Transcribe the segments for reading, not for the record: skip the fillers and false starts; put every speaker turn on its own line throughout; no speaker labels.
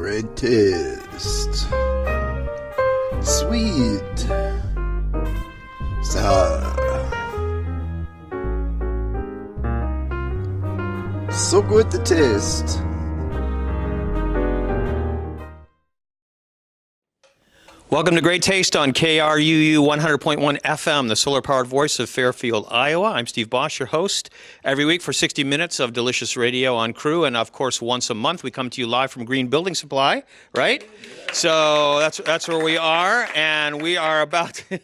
Great taste. Sweet. Sour. So good the taste.
Welcome to Great Taste on KRUU 100.1 FM, the solar-powered voice of Fairfield, Iowa. I'm Steve Bosch, your host. Every week for 60 minutes of delicious radio on KRUU, and of course once a month we come to you live from Green Building Supply, right? So that's where we are, and we are about to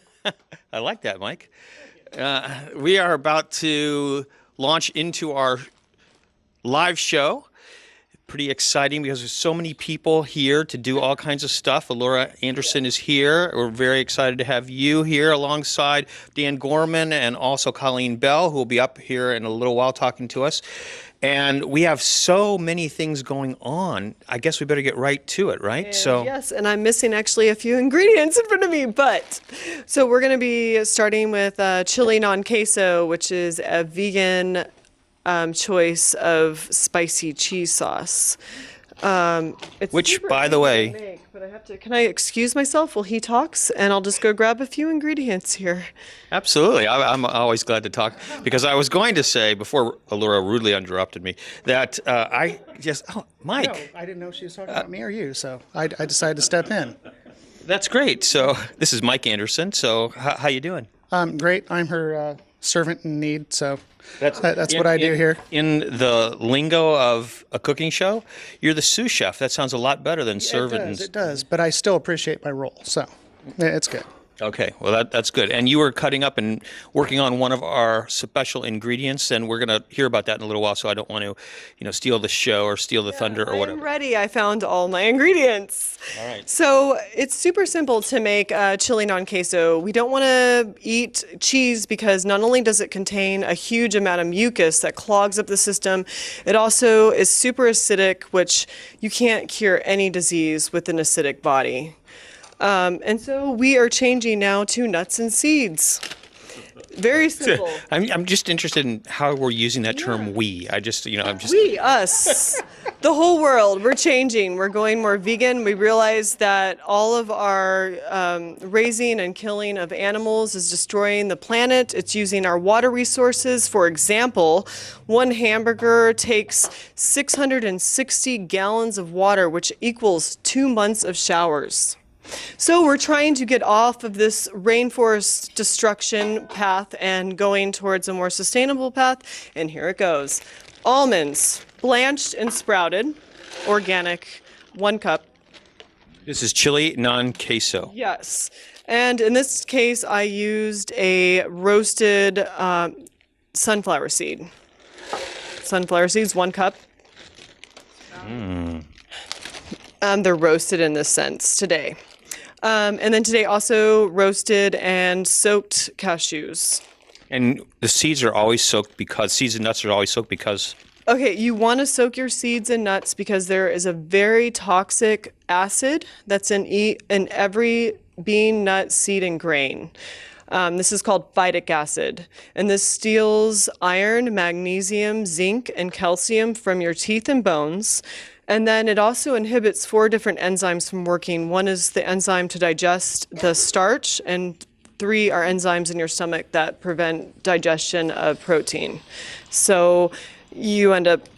I like that, Mike. We are about to launch into our live show. Pretty exciting because there's so many people here to do all kinds of stuff. Alura Anderson is here. We're very excited to have you here alongside Dan Gorman and also Colleen Bell, who will be up here in a little while talking to us. And we have so many things going on. I guess we better get right to it, right?
Yes, and I'm missing actually a few ingredients in front of me, so we're going to be starting with chili non queso, which is a vegan choice of spicy cheese sauce.
Which, by the way,
but I have to. Can I excuse myself while he talks, and I'll just go grab a few ingredients here.
Absolutely. I'm always glad to talk because I was going to say before Alura rudely interrupted me that Mike.
No, I didn't know she was talking about me or you, so I decided to step in.
That's great. So this is Mike Anderson. So how you doing?
Great. I'm her servant in need, so that's what I do here.
In the lingo of a cooking show, you're the sous chef. That sounds a lot better than servant.
It does, but I still appreciate my role, so it's good.
Okay, well that's good. And you were cutting up and working on one of our special ingredients, and we're going to hear about that in a little while. So I don't want to, steal the show or steal the thunder or whatever.
I'm ready. I found all my ingredients.
All right.
So it's super simple to make chili non queso. We don't want to eat cheese because not only does it contain a huge amount of mucus that clogs up the system, it also is super acidic, which you can't cure any disease with an acidic body. And so we are changing now to nuts and seeds. Very simple.
I'm just interested in how we're using that term "we."
We, us, the whole world. We're changing. We're going more vegan. We realize that all of our raising and killing of animals is destroying the planet. It's using our water resources. For example, one hamburger takes 660 gallons of water, which equals 2 months of showers. So we're trying to get off of this rainforest destruction path and going towards a more sustainable path. And here it goes. Almonds, blanched and sprouted, organic, 1 cup.
This is chili non queso.
Yes. And in this case, I used a roasted sunflower seed. Sunflower seeds, 1 cup. They're roasted in this sense today. And then today also roasted and soaked cashews.
And the seeds are always soaked because seeds and nuts are always soaked because.
Okay, you want to soak your seeds and nuts because there is a very toxic acid that's in every bean, nut, seed, and grain. This is called phytic acid, and this steals iron, magnesium, zinc, and calcium from your teeth and bones. And then it also inhibits 4 different enzymes from working. 1 is the enzyme to digest the starch, and 3 are enzymes in your stomach that prevent digestion of protein. So you end up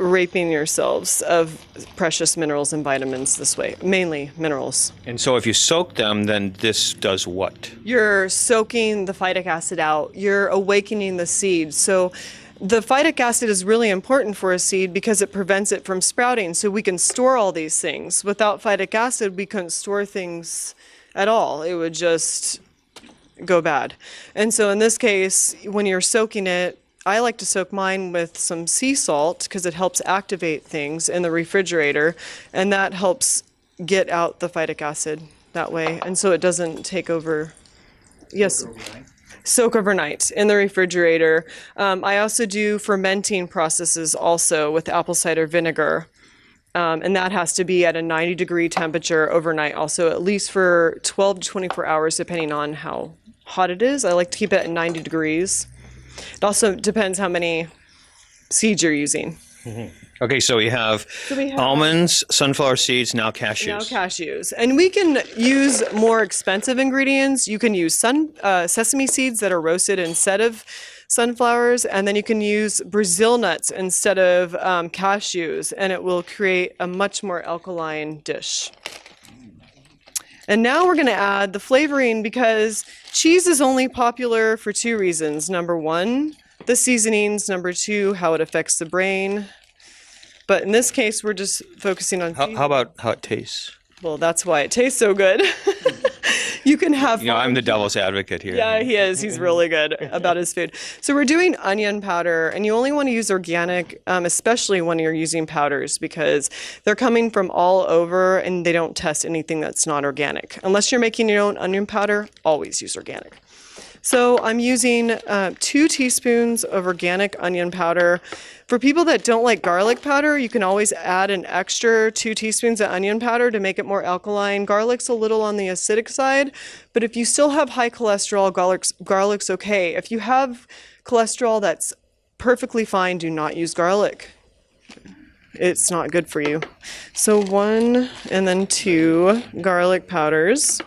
raping yourselves of precious minerals and vitamins this way, mainly minerals.
And so if you soak them, then this does what?
You're soaking the phytic acid out. You're awakening the seed. So the phytic acid is really important for a seed because it prevents it from sprouting, so we can store all these things. Without phytic acid, we couldn't store things at all. It would just go bad. And so in this case, when you're soaking it, I like to soak mine with some sea salt because it helps activate things in the refrigerator, and that helps get out the phytic acid that way, and so it doesn't take over. Yes. Soak overnight in the refrigerator. I also do fermenting processes also with apple cider vinegar. And that has to be at a 90-degree temperature overnight also, at least for 12 to 24 hours, depending on how hot it is. I like to keep it at 90 degrees. It also depends how many seeds you're using.
Okay, so we have almonds, sunflower seeds, now cashews.
Now cashews. And we can use more expensive ingredients. You can use sesame seeds that are roasted instead of sunflowers, and then you can use Brazil nuts instead of cashews, and it will create a much more alkaline dish. And now we're going to add the flavoring, because cheese is only popular for two reasons. Number one, the seasonings. Number two, how it affects the brain. But in this case, we're just focusing on
how about how it tastes?
Well, that's why it tastes so good. You can have fun.
I'm the devil's advocate here.
Yeah, he is. He's really good about his food. So we're doing onion powder, and you only want to use organic, especially when you're using powders, because they're coming from all over and they don't test anything that's not organic. Unless you're making your own onion powder, always use organic. So I'm using 2 teaspoons of organic onion powder. For people that don't like garlic powder, you can always add an extra 2 teaspoons of onion powder to make it more alkaline. Garlic's a little on the acidic side, but if you still have high cholesterol, garlic's okay. If you have cholesterol, that's perfectly fine. Do not use garlic. It's not good for you. So 1 and then 2 garlic powders.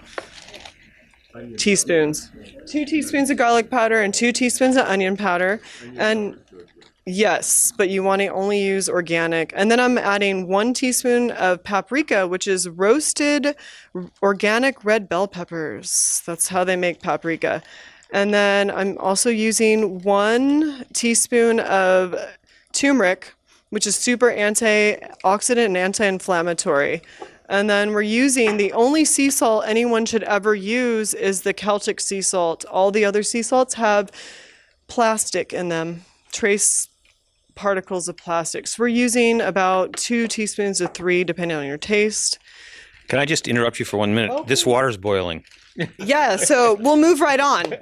Teaspoons. 2 teaspoons of garlic powder and 2 teaspoons of onion powder. And yes, but you want to only use organic. And then I'm adding 1 teaspoon of paprika, which is roasted organic red bell peppers. That's how they make paprika. And then I'm also using 1 teaspoon of turmeric, which is super antioxidant and anti-inflammatory. And then we're using the only sea salt anyone should ever use is the Celtic sea salt. All the other sea salts have plastic in them, trace particles of plastics. We're using about 2 teaspoons to 3, depending on your taste.
Can I just interrupt you for 1 minute?
Okay.
This water's boiling.
Yeah, so we'll move right on.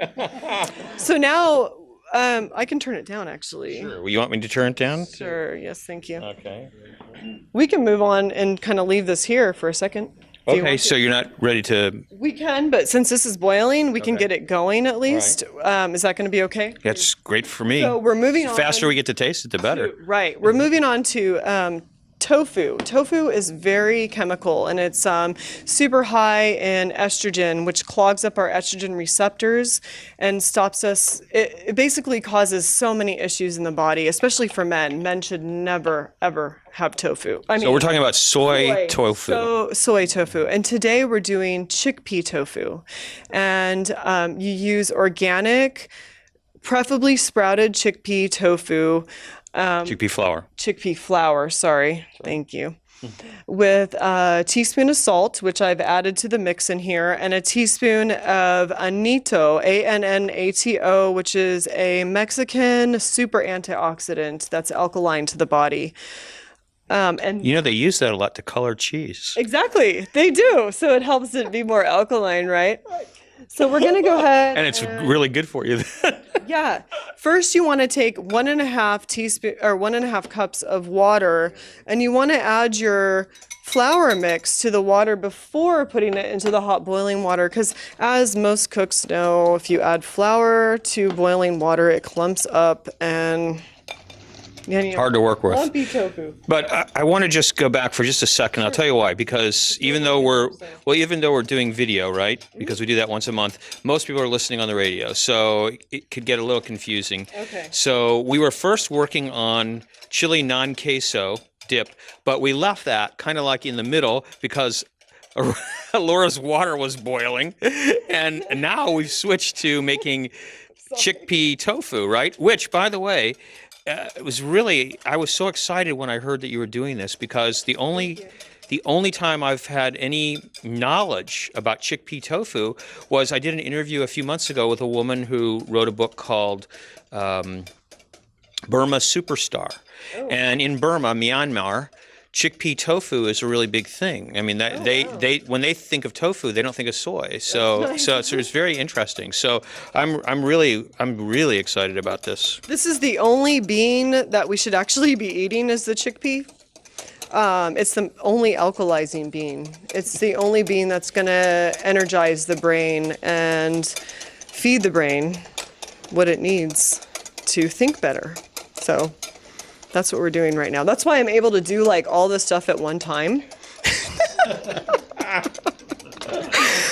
So now I can turn it down, actually.
Sure. Well, you want me to turn it down?
Sure, yes, thank you.
Okay.
We can move on and kind of leave this here for a second.
Okay, so you're not ready to...
We can, but since this is boiling, we can get it going at least. Is that going to be okay?
That's great for me.
So we're moving on.
The faster we get to taste it, the better.
Right. We're moving on to tofu. Tofu is very chemical, and it's super high in estrogen, which clogs up our estrogen receptors and stops us. It basically causes so many issues in the body, especially for men. Men should never, ever have tofu.
So we're talking about soy tofu.
Soy tofu. And today we're doing chickpea tofu. And you use organic, preferably sprouted chickpea tofu. Chickpea flour, sorry. Thank you. With a teaspoon of salt, which I've added to the mix in here, and a teaspoon of annatto, A-N-N-A-T-O, which is a Mexican super antioxidant that's alkaline to the body. And
they use that a lot to color cheese.
Exactly, they do. So it helps it be more alkaline, right? So we're gonna go ahead.
And it's really good for you.
Yeah. First, you want to take 1.5 teaspoon or 1.5 cups of water, and you want to add your flour mix to the water before putting it into the hot boiling water, because as most cooks know, if you add flour to boiling water, it clumps up and
hard to work with.
Lumpy tofu.
But I want to just go back for just a second. I'll tell you why. Because even though we're doing video, right? Because we do that once a month. Most people are listening on the radio, so it could get a little confusing. Okay. So we were first working on chili non-queso dip, but we left that kind of like in the middle because Alura's water was boiling, and now we've switched to making chickpea tofu, right? Which, by the way, I was so excited when I heard that you were doing this, because the only time I've had any knowledge about chickpea tofu was I did an interview a few months ago with a woman who wrote a book called Burma Superstar. Oh. And in Burma, Myanmar, chickpea tofu is a really big thing. I mean, they when they think of tofu, they don't think of soy. So it's very interesting. So I'm really excited about this.
This is the only bean that we should actually be eating is the chickpea. It's the only alkalizing bean. It's the only bean that's going to energize the brain and feed the brain what it needs to think better. So That's what we're doing right now. That's why I'm able to do like all this stuff at one time.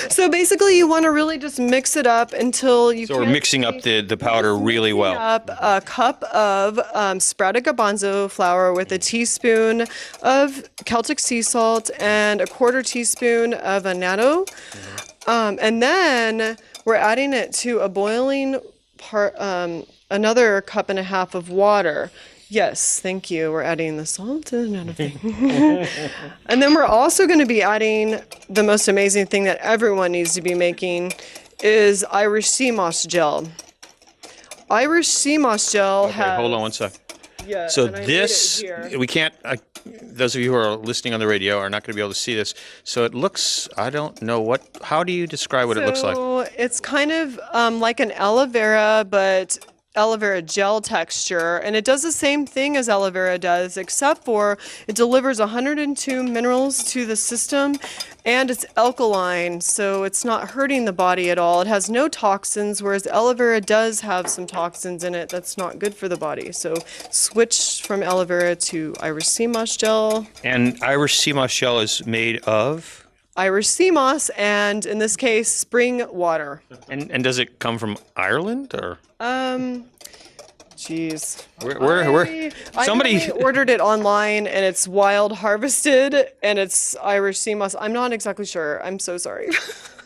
So basically, you want to really just mix it up until you.
So we're mixing up the powder really well.
Up a cup of sprouted garbanzo flour with a teaspoon of Celtic sea salt and a quarter teaspoon of annatto, and then we're adding it to a boiling part, another cup and a half of water. Yes, thank you. We're adding the salt and everything. And then we're also going to be adding the most amazing thing that everyone needs to be making is Irish sea moss gel. Irish sea moss gel has...
Hold on one sec.
Yeah,
so
and I made
this,
it here.
we can't, those of you who are listening on the radio are not going to be able to see this. So it looks, I don't know how do you describe what it looks like?
So it's kind of like an aloe vera, but aloe vera gel texture, and it does the same thing as aloe vera does, except for it delivers 102 minerals to the system, and it's alkaline, so it's not hurting the body at all. It has no toxins, whereas aloe vera does have some toxins in it that's not good for the body. So switch from aloe vera to Irish sea moss gel.
And Irish sea moss gel is made of?
Irish sea moss, and in this case, spring water.
And does it come from Ireland or?
Jeez.
Somebody
I ordered it online, and it's wild harvested, and it's Irish sea moss. I'm not exactly sure. I'm so sorry.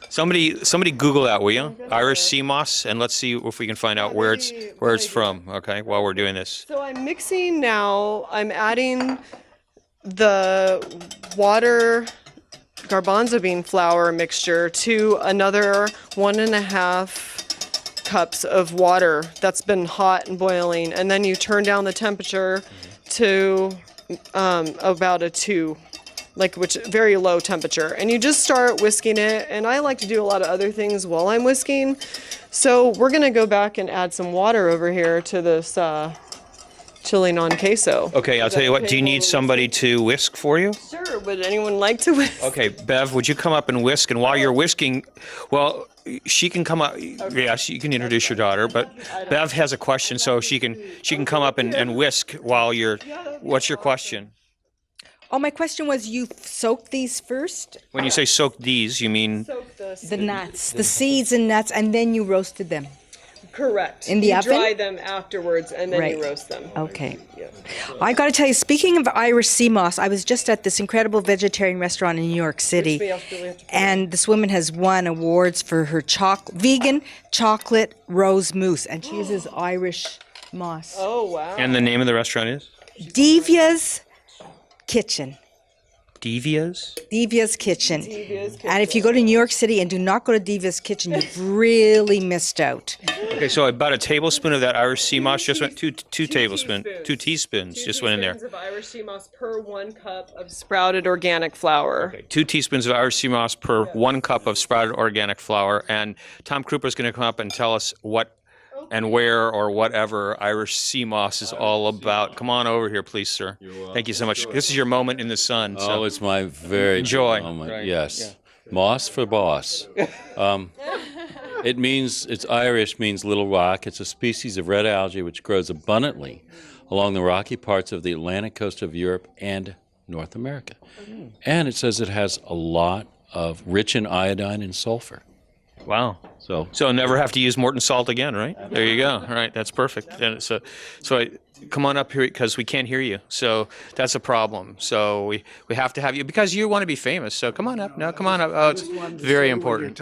Somebody Google that, will you? Irish sea moss, and let's see if we can find out where it's from. Okay, while we're doing this.
So I'm mixing now. I'm adding the water garbanzo bean flour mixture to another 1.5 cups of water that's been hot and boiling, and then you turn down the temperature to about a 2, which very low temperature, and you just start whisking it. And I like to do a lot of other things while I'm whisking, so we're gonna go back and add some water over here to this chili non queso.
Okay, I'll tell you what. Do you need somebody to whisk for you?
Sure. Would anyone like to whisk?
Okay, Bev, would you come up and whisk? And while you're whisking, well, she can come up. Okay. Yes, you can introduce your daughter, but Bev has a question, so she can come up and whisk while you're. What's your question?
Oh, my question was, you soak these first?
When you say soak these, you mean
The nuts, the seeds and nuts, and then you roasted them.
Correct.
In the
you
oven?
dry them afterwards, and then
Right.
you roast them.
Okay. I got to tell you, speaking of Irish sea moss, I was just at this incredible vegetarian restaurant in New York City, and this woman has won awards for her vegan chocolate rose mousse, and she uses Irish moss.
Oh, wow.
And the name of the restaurant is?
Devia's Kitchen.
Devia's?
Devia's Kitchen. And if you go to New York City and do not go to Devia's Kitchen, you've really missed out.
Okay, so about a tablespoon of that Irish sea moss just went, two teaspoons just went in there.
2 teaspoons of Irish sea moss per 1 cup of sprouted organic flour.
Okay, 2 teaspoons of Irish sea moss per 1 cup of sprouted organic flour. And Tom Krupa is going to come up and tell us what and where or whatever Irish sea moss is all about. Come on over here, please, sir. Thank you so much. This is your moment in the sun. So.
Oh, it's my very
Enjoy.
moment.
Right.
Yes.
Yeah.
Moss for boss. It's Irish, means little rock. It's a species of red algae which grows abundantly along the rocky parts of the Atlantic coast of Europe and North America. And it says it has a lot of rich in iodine and sulfur.
Wow. So never have to use Morton salt again, right? There you go. All right, that's perfect. And come on up here because we can't hear you. So that's a problem. So we have to have you because you want to be famous. So come on up. No, come on up. Oh, it's very important.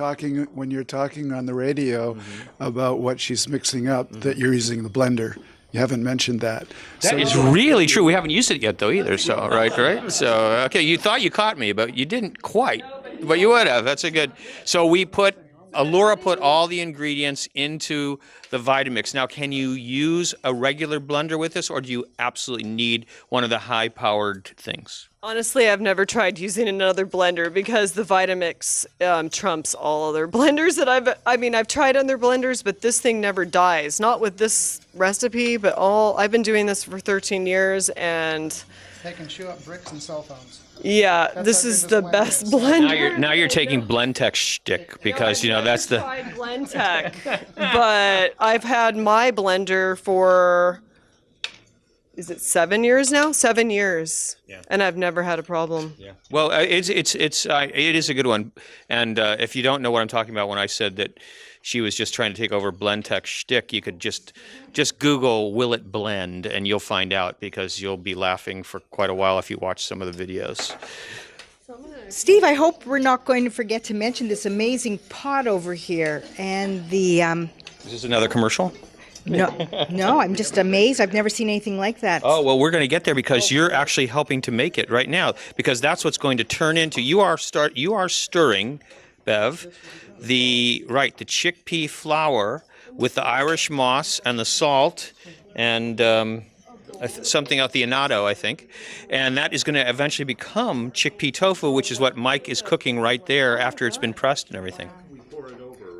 When you're talking on the radio about what she's mixing up, that you're using the blender. You haven't mentioned that.
That is really true. We haven't used it yet, though, either. So right. So okay, you thought you caught me, but you didn't quite. But you would have. That's a good. So Alura put all the ingredients into the Vitamix. Now, can you use a regular blender with this, or do you absolutely need one of the high-powered things?
Honestly, I've never tried using another blender because the Vitamix trumps all other blenders that I've tried other blenders, but this thing never dies. Not with this recipe, but I've been doing this for 13 years, and
They can chew up bricks and cell phones.
yeah,
That's
this
how
is
good
the
this blender
best
is.
blender.
Now you're taking Blendtec shtick because that's the.
I tried Blendtec, but I've had my blender for is it 7 years now? 7 years.
Yeah.
And I've never had a problem.
Yeah. Well, it is a good one. And if you don't know what I'm talking about when I said that she was just trying to take over Blendtec shtick, you could just Google "will it blend" and you'll find out, because you'll be laughing for quite a while if you watch some of the videos.
Steve, I hope we're not going to forget to mention this amazing pot over here and the.
Is this another commercial?
No, I'm just amazed. I've never seen anything like that.
Oh, well, we're going to get there because you're actually helping to make it right now, because that's what's going to turn into, you are stirring, Bev, the chickpea flour with the Irish moss and the salt and something out the annatto, I think. And that is going to eventually become chickpea tofu, which is what Mike is cooking right there after it's been pressed and everything.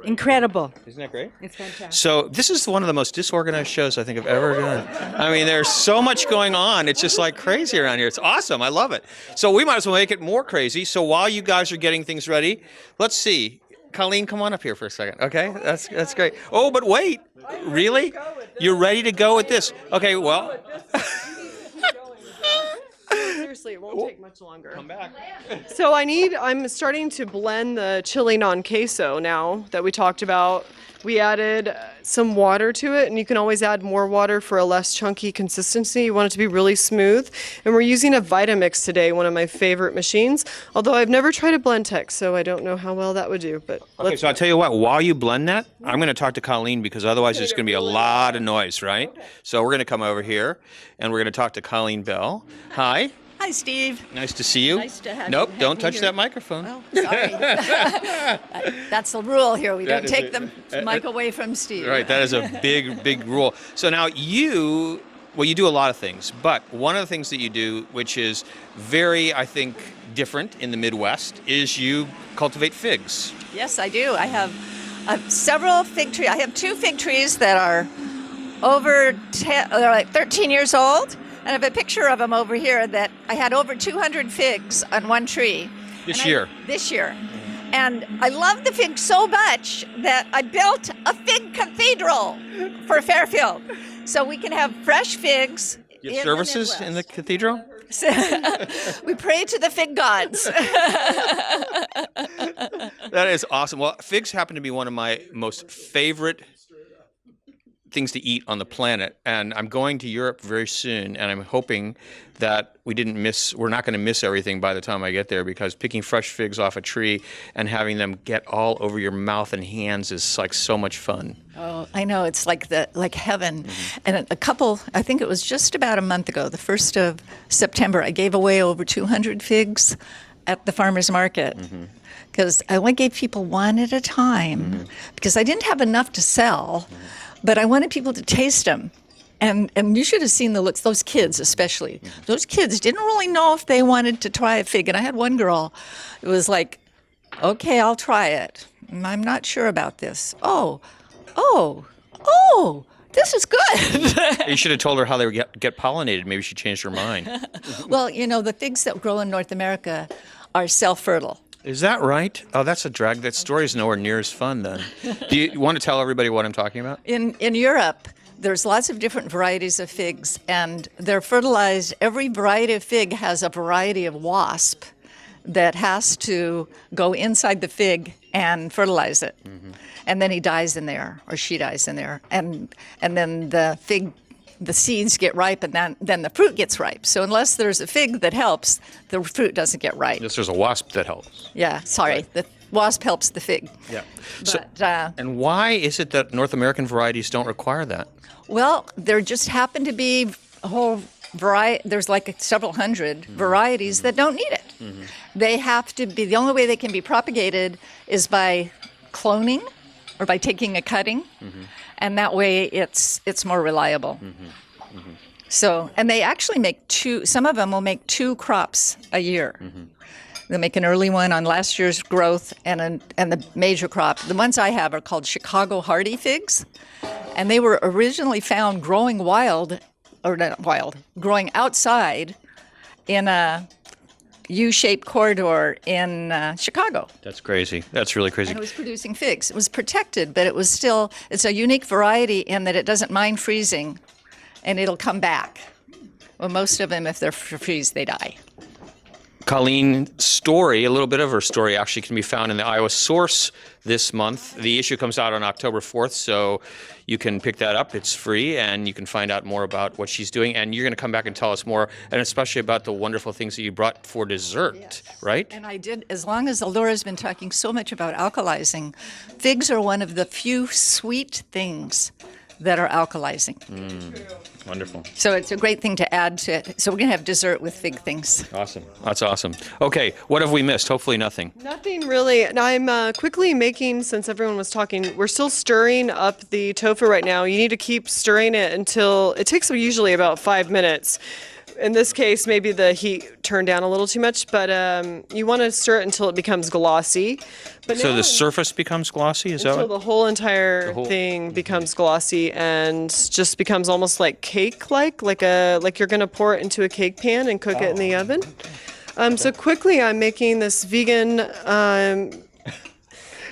Incredible.
Isn't that great?
It's fantastic.
So this is one of the most disorganized shows I think I've ever done. I mean, there's so much going on. It's just like crazy around here. It's awesome. I love it. So we might as well make it more crazy. So while you guys are getting things ready, let's see. Colleen, come on up here for a second. Okay, that's great. Oh, but wait. Really? You're ready to go with this? Okay, well.
Seriously, it won't take much longer.
Come back.
So I'm starting to blend the chili non queso now that we talked about. We added some water to it, and you can always add more water for a less chunky consistency. You want it to be really smooth. And we're using a Vitamix today, one of my favorite machines, although I've never tried a Blendtec, so I don't know how well that would do. But
okay, so I'll tell you what, while you blend that, I'm going to talk to Colleen, because otherwise there's going to be a lot of noise, right? Okay. So we're going to come over here, and we're going to talk to Colleen Bell. Hi.
Hi, Steve.
Nice to see you.
Nice to have
Nope,
you.
don't touch that microphone.
Oh, sorry. That's the rule here. We don't take the mic away from Steve.
Right, that is a big rule. So now you do a lot of things, but one of the things that you do, which is very, I think, different in the Midwest, is you cultivate figs.
Yes, I do. I have several fig trees. I have 2 fig trees that are they're like 13 years old. And I have a picture of them over here that I had over 200 figs on one tree.
This year.
And I love the figs so much that I built a fig cathedral for Fairfield. So we can have fresh figs.
You have services in the cathedral?
We pray to the fig gods.
That is awesome. Well, figs happen to be one of my most favorite things to eat on the planet, and I'm going to Europe very soon, and I'm hoping that we're not going to miss everything by the time I get there, because picking fresh figs off a tree and having them get all over your mouth and hands is like so much fun.
Oh, I know, it's like heaven. Mm-hmm. And I think it was just about a month ago, the 1st of September, I gave away over 200 figs at the farmer's market. Mm-hmm. Because I only gave people one at a time, because I didn't have enough to sell. But I wanted people to taste them. And you should have seen the looks, those kids especially. Those kids didn't really know if they wanted to try a fig. And I had one girl, it was like, okay, I'll try it. I'm not sure about this. Oh, this is good.
You should have told her how they would get pollinated. Maybe she changed her mind.
Well, the figs that grow in North America are self-fertile.
Is that right? Oh, that's a drag. That story is nowhere near as fun then. Do you want to tell everybody what I'm talking about?
In Europe, there's lots of different varieties of figs, and they're fertilized. Every variety of fig has a variety of wasp that has to go inside the fig and fertilize it. Mm-hmm. And then he dies in there, or she dies in there. And then the seeds get ripe, and then the fruit gets ripe. So unless there's a fig that helps, the fruit doesn't get ripe.
Unless there's a wasp that helps.
Yeah, sorry. Right. The wasp helps the fig.
Yeah.
But,
and why is it that North American varieties don't require that?
Well, there just happen to be a whole variety. There's like several hundred varieties that don't need it. Mm-hmm. They have to be, the only way they can be propagated is by cloning or by taking a cutting. Mm-hmm. And that way it's more reliable. Mm-hmm. Mm-hmm. So, and they actually make some of them will make 2 crops a year. Mm-hmm. They'll make an early one on last year's growth and the major crop. The ones I have are called Chicago hardy figs. And they were originally found growing growing outside in a U-shaped corridor in Chicago.
That's crazy. That's really crazy.
And it was producing figs. It was protected, but it's a unique variety in that it doesn't mind freezing, and it'll come back. Well, most of them, if they're freeze, they die.
Colleen's story, a little bit of her story, actually can be found in the Iowa Source this month. The issue comes out on October 4th, so you can pick that up. It's free, and you can find out more about what she's doing. And you're going to come back and tell us more, and especially about the wonderful things that you brought for dessert, right?
And I did, as long as Alura's been talking so much about alkalizing, figs are one of the few sweet things that are alkalizing.
Wonderful.
So it's a great thing to add to it. So we're going to have dessert with fig things.
Awesome. That's awesome. Okay, what have we missed? Hopefully nothing.
Nothing really. And I'm quickly making, since everyone was talking, we're still stirring up the tofu right now. You need to keep stirring it until, it takes usually about 5 minutes. In this case, maybe the heat turned down a little too much, but you want to stir it until it becomes glossy. But
So the surface becomes glossy, is that
until
what?
the whole entire thing becomes glossy and just becomes almost like cake-like, like you're going to pour it into a cake pan and cook it in the oven. So quickly, I'm making this vegan.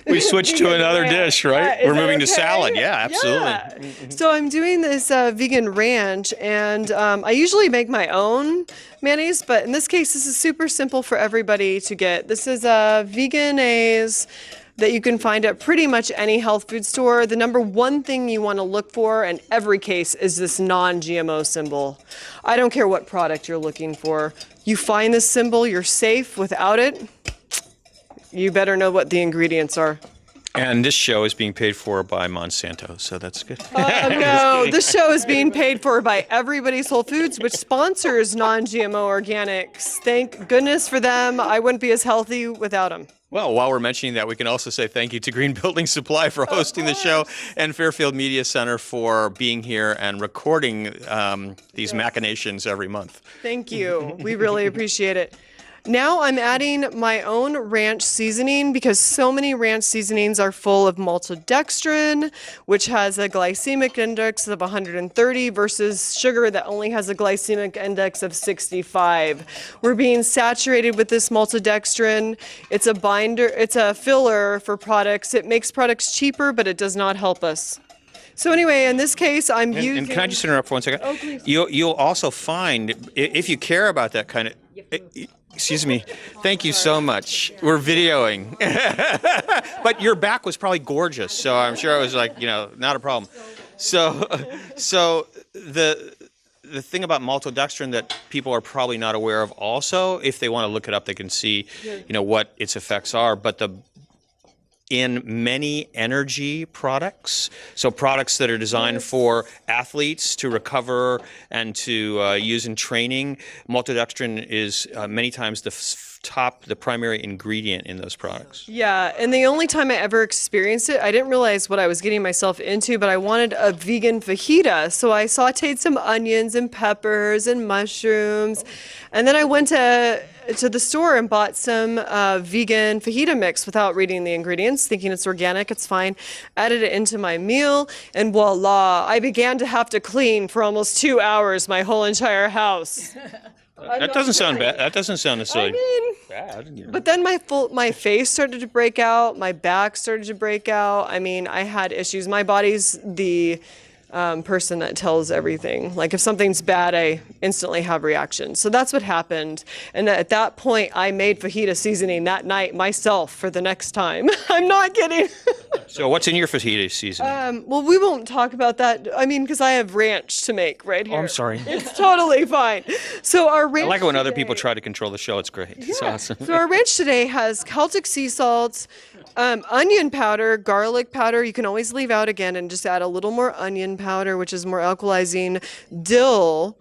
We switched to another dish, right?
Is
We're
that
moving to
okay?
salad. Yeah, absolutely.
Yeah. So I'm doing this vegan ranch, and I usually make my own mayonnaise, but in this case, this is super simple for everybody to get. This is a vegan-ase that you can find at pretty much any health food store. The number one thing you want to look for in every case is this non-GMO symbol. I don't care what product you're looking for. You find this symbol, you're safe. Without it, you better know what the ingredients are.
And this show is being paid for by Monsanto, so that's good.
No, this show is being paid for by Everybody's Whole Foods, which sponsors non-GMO organics. Thank goodness for them. I wouldn't be as healthy without them.
Well, while we're mentioning that, we can also say thank you to Green Building Supply for hosting the show and Fairfield Media Center for being here and recording these machinations every month.
Thank you. We really appreciate it. Now I'm adding my own ranch seasoning because so many ranch seasonings are full of maltodextrin, which has a glycemic index of 130 versus sugar that only has a glycemic index of 65. We're being saturated with this maltodextrin. It's a binder, it's a filler for products. It makes products cheaper, but it does not help us. So anyway, in this case, I'm using...
And can I just interrupt for 1 second?
Oh, please.
You'll also find, if you care about that kind of... Excuse me. Thank you so much. We're videoing. But your back was probably gorgeous, so I'm sure it was like, not a problem. So the thing about maltodextrin that people are probably not aware of also, if they want to look it up, they can see, what its effects are. But in many energy products, so products that are designed for athletes to recover and to use in training, maltodextrin is many times the primary ingredient in those products.
Yeah, and the only time I ever experienced it, I didn't realize what I was getting myself into, but I wanted a vegan fajita. So I sauteed some onions and peppers and mushrooms, and then I went to the store and bought some vegan fajita mix without reading the ingredients, thinking it's organic, it's fine. Added it into my meal, and voila, I began to have to clean for almost 2 hours my whole entire house.
That doesn't sound bad. That doesn't sound necessarily bad.
But then my face started to break out, my back started to break out. I mean, I had issues. My body's the person that tells everything. Like if something's bad, I instantly have reactions. So that's what happened. And at that point, I made fajita seasoning that night myself for the next time. I'm not kidding.
So what's in your fajita seasoning?
Well, we won't talk about that. I mean, because I have ranch to make right here.
Oh, I'm sorry.
It's totally fine. So our ranch
I like it when other
today-
people try to control the show. It's great. It's awesome.
So our ranch today has Celtic sea salt, onion powder, garlic powder. You can always leave out again and just add a little more onion powder, which is more alkalizing, dill,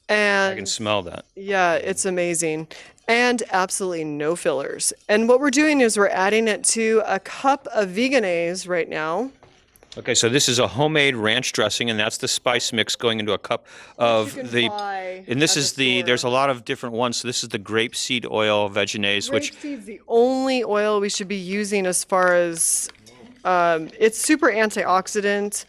and
I can smell that.
yeah, it's amazing. And absolutely no fillers. And what we're doing is we're adding it to a cup of vegan-ase right now.
Okay, so this is a homemade ranch dressing, and that's the spice mix going into a cup of
You can
the.
buy
And this
at
is
the store.
there's a lot of different ones. So this is the grapeseed oil veganase, which
Grapeseed's the only oil we should be using as far as it's super antioxidant.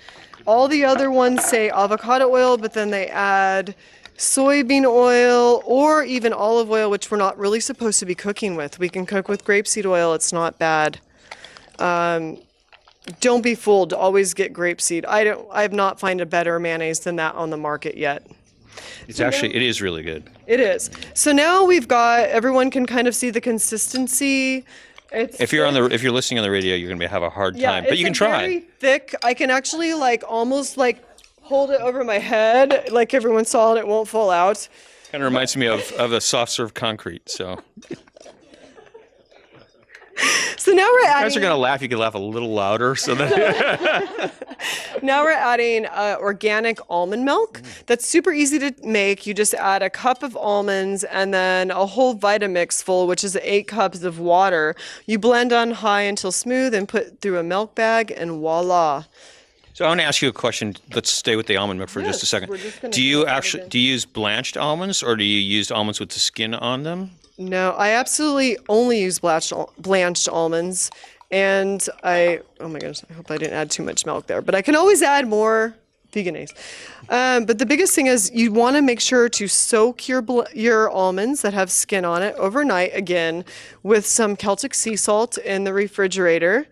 All the other ones say avocado oil, but then they add soybean oil or even olive oil, which we're not really supposed to be cooking with. We can cook with grapeseed oil. It's not bad. Don't be fooled. Always get grapeseed. I have not found a better mayonnaise than that on the market yet.
It is really good.
It is. So now everyone can kind of see the consistency.
If you're listening on the radio, you're going to have a hard time, but you can try.
Very thick. I can actually almost hold it over my head, like everyone saw it. It won't fall out.
Kind of reminds me of a soft serve concrete. So.
So now we're adding.
You guys are going to laugh. You can laugh a little louder. So that.
Now we're adding organic almond milk. That's super easy to make. You just add a cup of almonds and then a whole Vitamix full, which is 8 cups of water. You blend on high until smooth and put through a milk bag, and voila.
So I want to ask you a question. Let's stay with the almond milk for just a second. Do you use blanched almonds, or do you use almonds with the skin on them?
No, I absolutely only use blanched almonds. And oh my goodness, I hope I didn't add too much milk there. But I can always add more veganese. But the biggest thing is you want to make sure to soak your almonds that have skin on it overnight, again, with some Celtic sea salt in the refrigerator.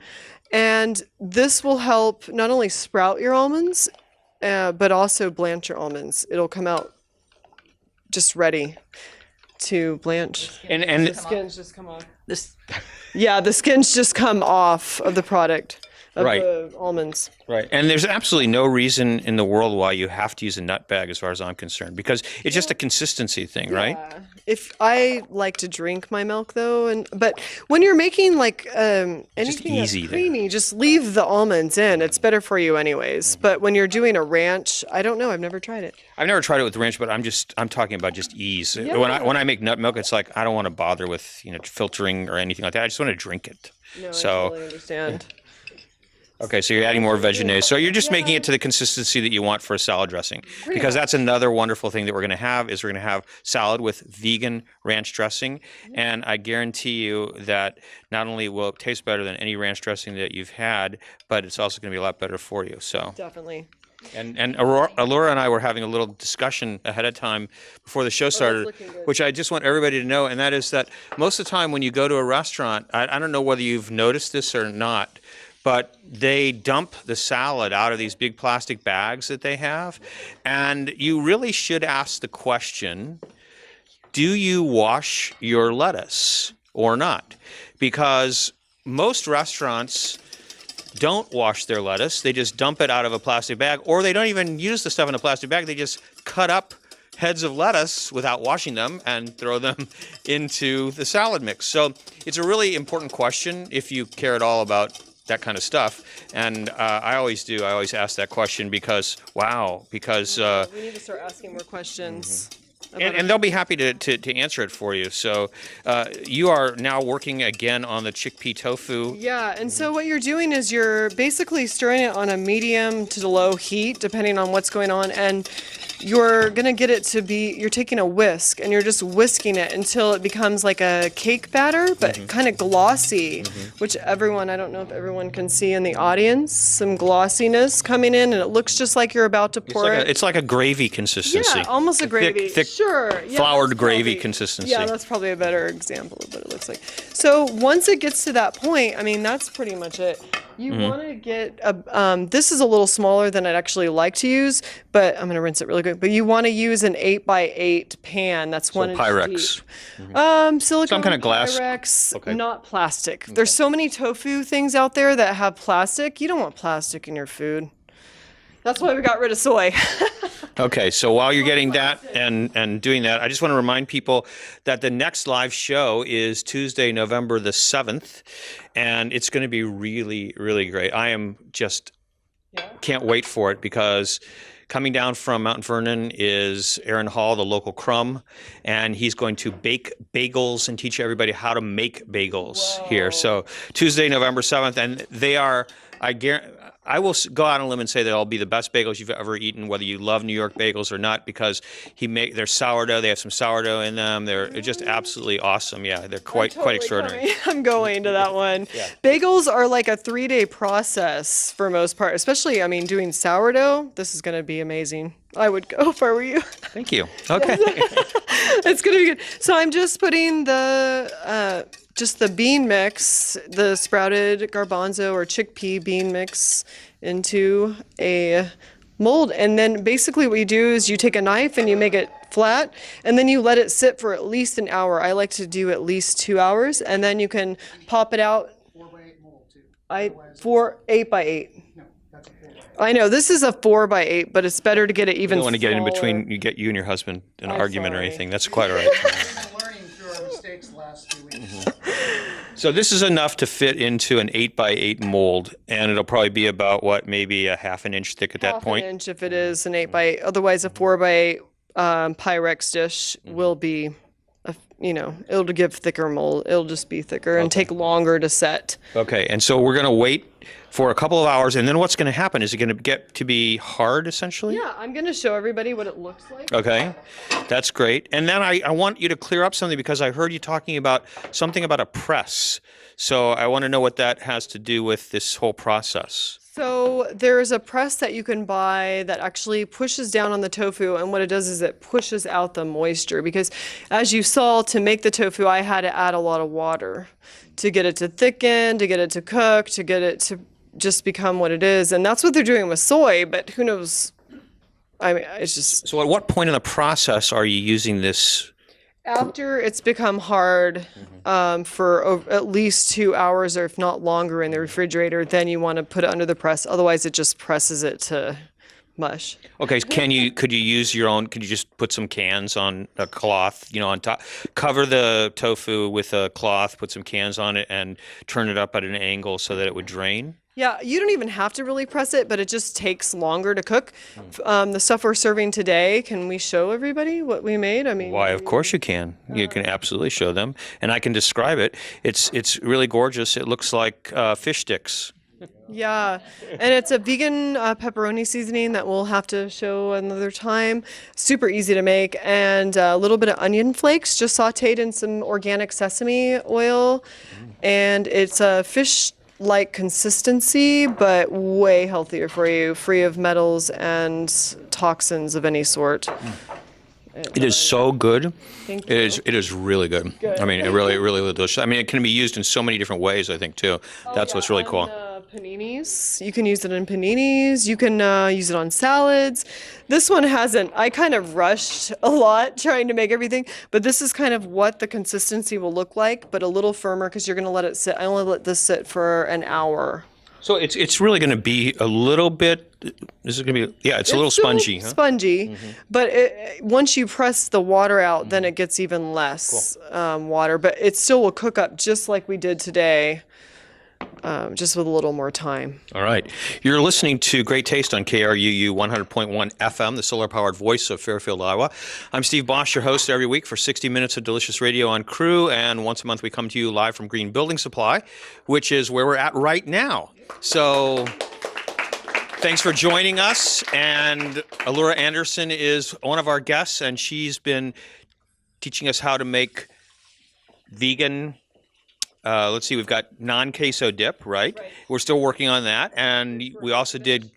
And this will help not only sprout your almonds, but also blanch your almonds. It'll come out just ready to blanch.
And
the skins just come off. Yeah, the skins just come off of the product of the almonds.
Right. And there's absolutely no reason in the world why you have to use a nut bag as far as I'm concerned, because it's just a consistency thing, right?
If I like to drink my milk though, but when you're making anything that's creamy, just leave the almonds in. It's better for you anyways. But when you're doing a ranch, I don't know. I've never tried it.
I've never tried it with ranch, but I'm talking about just ease. Yeah. When I make nut milk, it's like I don't want to bother with filtering or anything like that. I just want to drink it.
No, I totally understand.
Okay, so you're adding more vegetables. So you're just making it to the consistency that you want for a salad dressing. Because that's another wonderful thing that we're going to have salad with vegan ranch dressing. And I guarantee you that not only will it taste better than any ranch dressing that you've had, but it's also going to be a lot better for you. So
definitely.
And Alura and I were having a little discussion ahead of time before the show started, which I just want everybody to know, and that is that most of the time when you go to a restaurant, I don't know whether you've noticed this or not, but they dump the salad out of these big plastic bags that they have. And you really should ask the question, do you wash your lettuce or not? Because most restaurants don't wash their lettuce. They just dump it out of a plastic bag, or they don't even use the stuff in a plastic bag. They just cut up heads of lettuce without washing them and throw them into the salad mix. So it's a really important question if you care at all about that kind of stuff. And I always do. I always ask that question because
we need to start asking more questions.
And they'll be happy to answer it for you. So you are now working again on the chickpea tofu.
Yeah, and so what you're doing is you're basically stirring it on a medium to low heat, depending on what's going on, and you're going to get it to be, you're taking a whisk, and you're just whisking it until it becomes like a cake batter, but kind of glossy, which I don't know if everyone can see in the audience, some glossiness coming in, and it looks just like you're about to pour it.
It's like a gravy consistency.
Yeah, almost a gravy.
Thick floured gravy consistency.
Yeah, that's probably a better example of what it looks like. So once it gets to that point, I mean, that's pretty much it. You want to get this is a little smaller than I'd actually like to use, but I'm going to rinse it really quick. But you want to use an 8x8 pan. That's 1 inch
Pyrex.
Deep. Silicone,
some kind of glass.
Pyrex, not plastic. There's so many tofu things out there that have plastic. You don't want plastic in your food. That's why we got rid of soy.
Okay, so while you're getting that and doing that, I just want to remind people that the next live show is Tuesday, November the 7th, and it's going to be really, really great. I am just can't wait for it because coming down from Mount Vernon is Aaron Hall, the local crumb, and he's going to bake bagels and teach everybody how to make bagels here. So Tuesday, November 7th, and they are, I will go out on a limb and say they'll be the best bagels you've ever eaten, whether you love New York bagels or not, because they're sourdough. They have some sourdough in them. They're just absolutely awesome. Yeah, they're quite extraordinary.
I'm going to that one. Yeah. Bagels are like a 3-day process for most part, especially, doing sourdough. This is going to be amazing. I would go if I were you.
Thank you. Okay.
It's going to be good. So I'm just putting the bean mix, the sprouted garbanzo or chickpea bean mix into a mold. And then basically what you do is you take a knife and you make it flat, and then you let it sit for at least an hour. I like to do at least 2 hours, and then you can pop it out.
4x8 mold too.
8x8. I know this is a 4x8, but it's better to get it even.
You don't want to get it in
smaller.
between. You get you and your husband in an argument or
sorry.
anything. That's quite all right.
We're learning through our mistakes the last few weeks.
So this is enough to fit into an 8x8 mold, and it'll probably be about maybe a half an inch thick at that
Half
point.
an inch if it is an 8x8. Otherwise, a 4x8 Pyrex dish will be, it'll give thicker mold. It'll just be thicker and take longer to set.
Okay, and so we're going to wait for a couple of hours, and then what's going to happen? Is it going to get to be hard, essentially?
Yeah, I'm going to show everybody what it looks like.
Okay, that's great. And then I want you to clear up something, because I heard you talking about something about a press. So I want to know what that has to do with this whole process.
So there's a press that you can buy that actually pushes down on the tofu, and what it does is it pushes out the moisture, because as you saw, to make the tofu, I had to add a lot of water to get it to thicken, to get it to cook, to get it to just become what it is. And that's what they're doing with soy, but who knows? I mean, it's just...
So at what point in the process are you using this?
After it's become hard for at least 2 hours, or if not longer, in the refrigerator, then you want to put it under the press. Otherwise, it just presses it to mush.
Okay, could you use your own? Could you just put some cans on a cloth, on top, cover the tofu with a cloth, put some cans on it, and turn it up at an angle so that it would drain?
Yeah, you don't even have to really press it, but it just takes longer to cook. The stuff we're serving today, can we show everybody what we made? I mean,
Why, of course you can. You can absolutely show them, and I can describe it. It's really gorgeous. It looks like fish sticks.
yeah, and it's a vegan pepperoni seasoning that we'll have to show another time. Super easy to make, and a little bit of onion flakes just sautéed in some organic sesame oil, and it's a fish-like consistency, but way healthier for you, free of metals and toxins of any sort.
It is so good.
Thank
It is really good. I mean, it really delicious. I mean, it can be used in so many different ways, I think, too. That's what's really cool.
Paninis. You can use it in paninis. You can use it on salads. This one hasn't. I kind of rushed a lot trying to make everything, but this is kind of what the consistency will look like, but a little firmer, because you're going to let it sit. I only let this sit for an hour.
So it's really going to be a little bit. This is going to be it's a little spongy, huh?
Spongy, but once you press the water out, then it gets even less water. But it still will cook up just like we did today, just with a little more time.
All right. You're listening to Great Taste on KRUU 100.1 FM, the solar-powered voice of Fairfield, Iowa. I'm Steve Bosch, your host every week for 60 minutes of delicious radio on KRUU, and once a month we come to you live from Green Building Supply, which is where we're at right now. So thanks for joining us, and Alura Anderson is one of our guests, and she's been teaching us how to make vegan. Let's see, we've got non-queso dip, right? We're still working on that. And we also did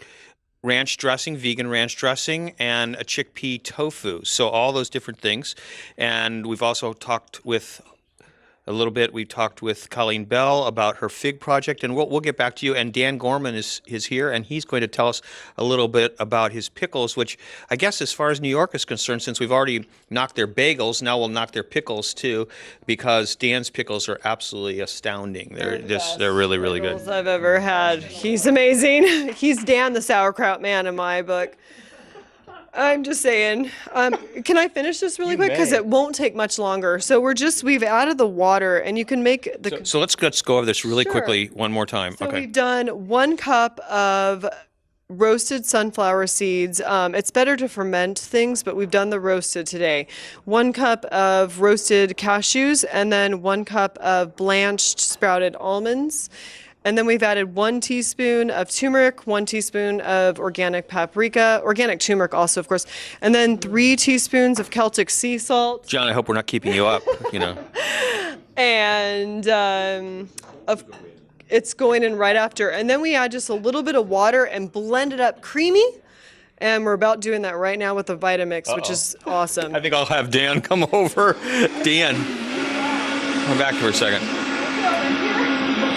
ranch dressing, vegan ranch dressing, and a chickpea tofu. So all those different things. And we've also talked with we talked with Colleen Bell about her fig project, and we'll get back to you. And Dan Gorman is here, and he's going to tell us a little bit about his pickles, which I guess as far as New York is concerned, since we've already knocked their bagels, now we'll knock their pickles too, because Dan's pickles are absolutely astounding. They're really, really good.
Pickles I've ever had. He's amazing. He's Dan the sauerkraut man in my book. I'm just saying. Can I finish this really quick? Because it won't take much longer. So we've added the water, and you can make the...
So let's go over this really quickly one more time.
So
okay.
We've done 1 cup of roasted sunflower seeds. It's better to ferment things, but we've done the roasted today. 1 cup of roasted cashews, and then 1 cup of blanched sprouted almonds. And then we've added 1 teaspoon of turmeric, 1 teaspoon of organic paprika, organic turmeric also, of course, and then 3 teaspoons of Celtic sea salt.
John, I hope we're not keeping you up,
And it's going in right after. And then we add just a little bit of water and blend it up creamy. And we're about doing that right now with the Vitamix, which is awesome.
I think I'll have Dan come over. Dan, come back for a second.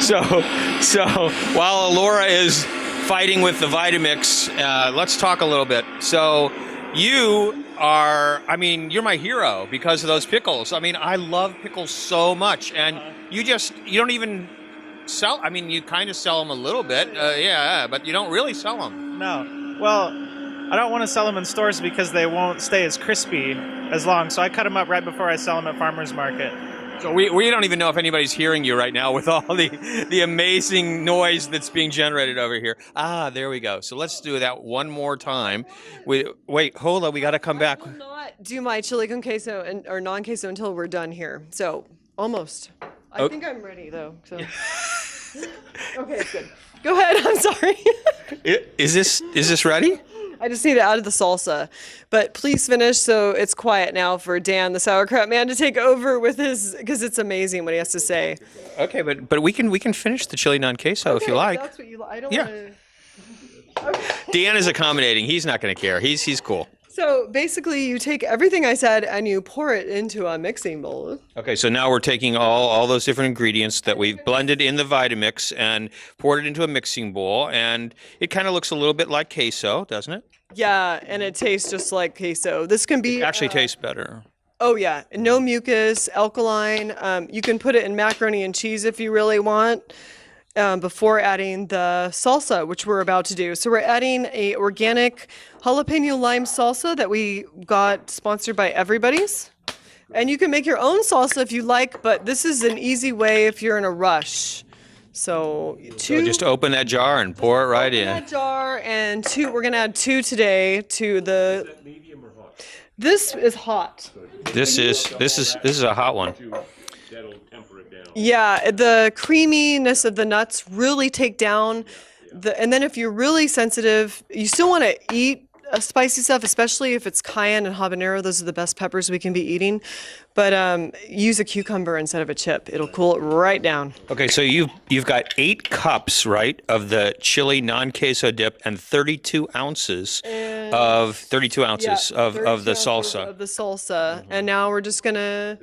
So while Alura is fighting with the Vitamix. Let's talk a little bit. So you are, I mean, you're my hero because of those pickles. I mean, I love pickles so much, and you don't even sell. I mean, you kind of sell them a little bit, but you don't really sell them.
No. Well, I don't want to sell them in stores because they won't stay as crispy as long. So I cut them up right before I sell them at farmers market.
So we don't even know if anybody's hearing you right now with all the amazing noise that's being generated over here. Ah, there we go. So let's do that one more time. Wait, hold on. We got to come back.
I will not do my chili con queso or non-queso until we're done here. So almost. I think I'm ready though. So. Okay, good. Go ahead. I'm sorry.
Is this ready?
I just need to add the salsa, but please finish so it's quiet now for Dan, the sauerkraut man, to take over with his, because it's amazing what he has to say.
Okay, but we can finish the chili non-queso if you like.
That's what you like. I don't
Yeah.
want to. Okay.
Dan is accommodating. He's not going to care. He's cool.
So basically, you take everything I said and you pour it into a mixing bowl.
Okay, so now we're taking all those different ingredients that we've blended in the Vitamix and poured it into a mixing bowl, and it kind of looks a little bit like queso, doesn't it?
Yeah, and it tastes just like queso. This can be
It actually tastes better.
Oh yeah, no mucus, alkaline. You can put it in macaroni and cheese if you really want. Before adding the salsa, which we're about to do. So we're adding a organic jalapeno lime salsa that we got sponsored by Everybody's. And you can make your own salsa if you like, but this is an easy way if you're in a rush. So
just open that jar and pour it right in.
That jar and we're gonna add 2 today to the. Is that medium or hot? This is hot.
This is a hot one.
Yeah, the creaminess of the nuts really take down and then if you're really sensitive, you still want to eat spicy stuff, especially if it's cayenne and habanero. Those are the best peppers we can be eating. But use a cucumber instead of a chip. It'll cool it right down.
Okay, so you've got 8 cups, right, of the chili non-queso dip and 32 ounces of the salsa.
Of the salsa, and now we're just gonna.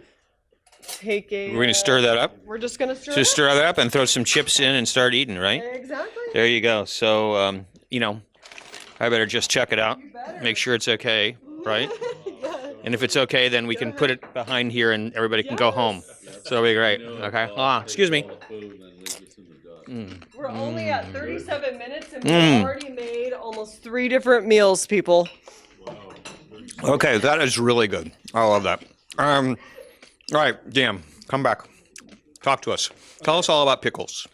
We're
going to stir that up?
We're just going to
Just stir that up and throw some chips in and start eating, right?
Exactly.
There you go. So, I better just check it out, make sure it's okay, right?
Yeah.
And if it's okay, then we can put it behind here and everybody can go home. So it'll be great. Okay. Excuse me.
We're only at 37 minutes and we've already made almost 3 different meals, people.
Okay, that is really good. I love that. All right, Dan, come back. Talk to us. Tell us all about pickles.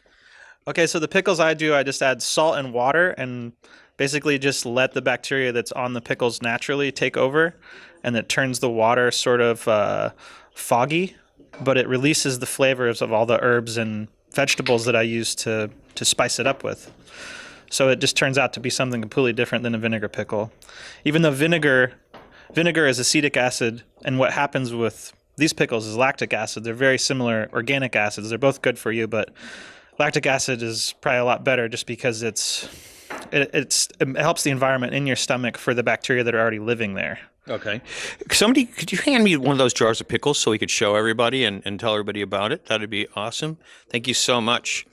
Okay, so the pickles I just add salt and water and basically just let the bacteria that's on the pickles naturally take over, and it turns the water sort of foggy, but it releases the flavors of all the herbs and vegetables that I use to spice it up with. So it just turns out to be something completely different than a vinegar pickle. Even though vinegar is acetic acid, and what happens with these pickles is lactic acid. They're very similar organic acids. They're both good for you, but lactic acid is probably a lot better just because it helps the environment in your stomach for the bacteria that are already living there.
Okay. Somebody, could you hand me one of those jars of pickles so we could show everybody and tell everybody about it? That'd be awesome. Thank you so much.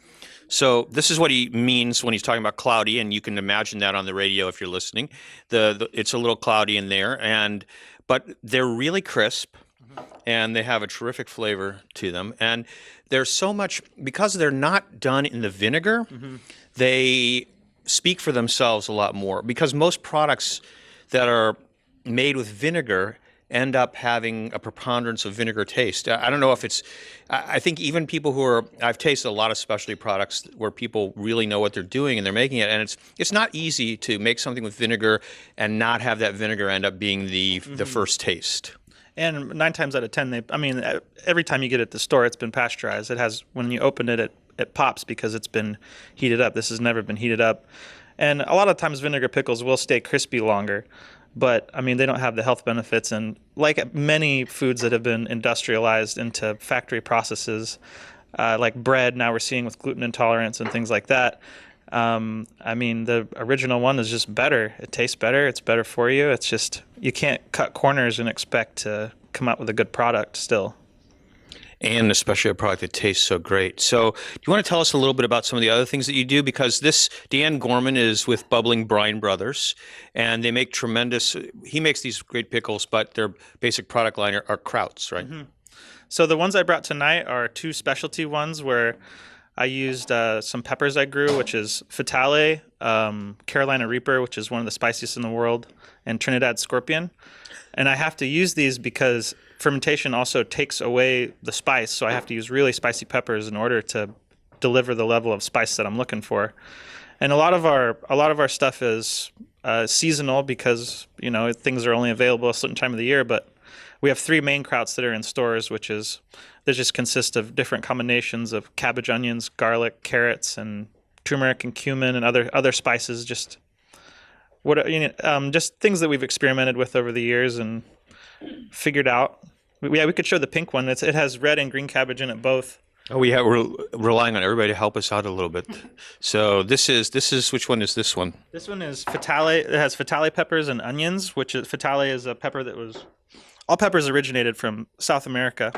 So this is what he means when he's talking about cloudy, and you can imagine that on the radio if you're listening. It's a little cloudy in there, but they're really crisp. And they have a terrific flavor to them. And there's so much, because they're not done in the vinegar, they speak for themselves a lot more. Because most products that are made with vinegar end up having a preponderance of vinegar taste. I don't know if I think even people I've tasted a lot of specialty products where people really know what they're doing and they're making it. And it's not easy to make something with vinegar and not have that vinegar end up being the first taste.
And 9 times out of 10, every time you get it at the store, it's been pasteurized. When you open it, it pops because it's been heated up. This has never been heated up. And a lot of times vinegar pickles will stay crispy longer, but they don't have the health benefits. And like many foods that have been industrialized into factory processes, like bread, now we're seeing with gluten intolerance and things like that. The original one is just better. It tastes better. It's better for you. It's just, you can't cut corners and expect to come out with a good product still.
and especially a product that tastes so great. So do you want to tell us a little bit about some of the other things that you do? Because Dan Gorman is with Bubbling Brine Brothers, and they make he makes these great pickles, but their basic product line are krauts, right?
Mm-hmm. So the ones I brought tonight are two specialty ones where I used some peppers I grew, which is Fatale, Carolina Reaper, which is one of the spiciest in the world, and Trinidad Scorpion. And I have to use these because fermentation also takes away the spice, so I have to use really spicy peppers in order to deliver the level of spice that I'm looking for. And a lot of our stuff is seasonal because things are only available a certain time of the year. But we have 3 main krauts that are in stores, they just consist of different combinations of cabbage, onions, garlic, carrots, and turmeric and cumin and other spices. Just things that we've experimented with over the years and figured out. We could show the pink one. It has red and green cabbage in it both.
Oh, we're relying on everybody to help us out a little bit. So this is which one is this one?
This one is Fatale. It has Fatale peppers and onions, Fatale is a pepper all peppers originated from South America,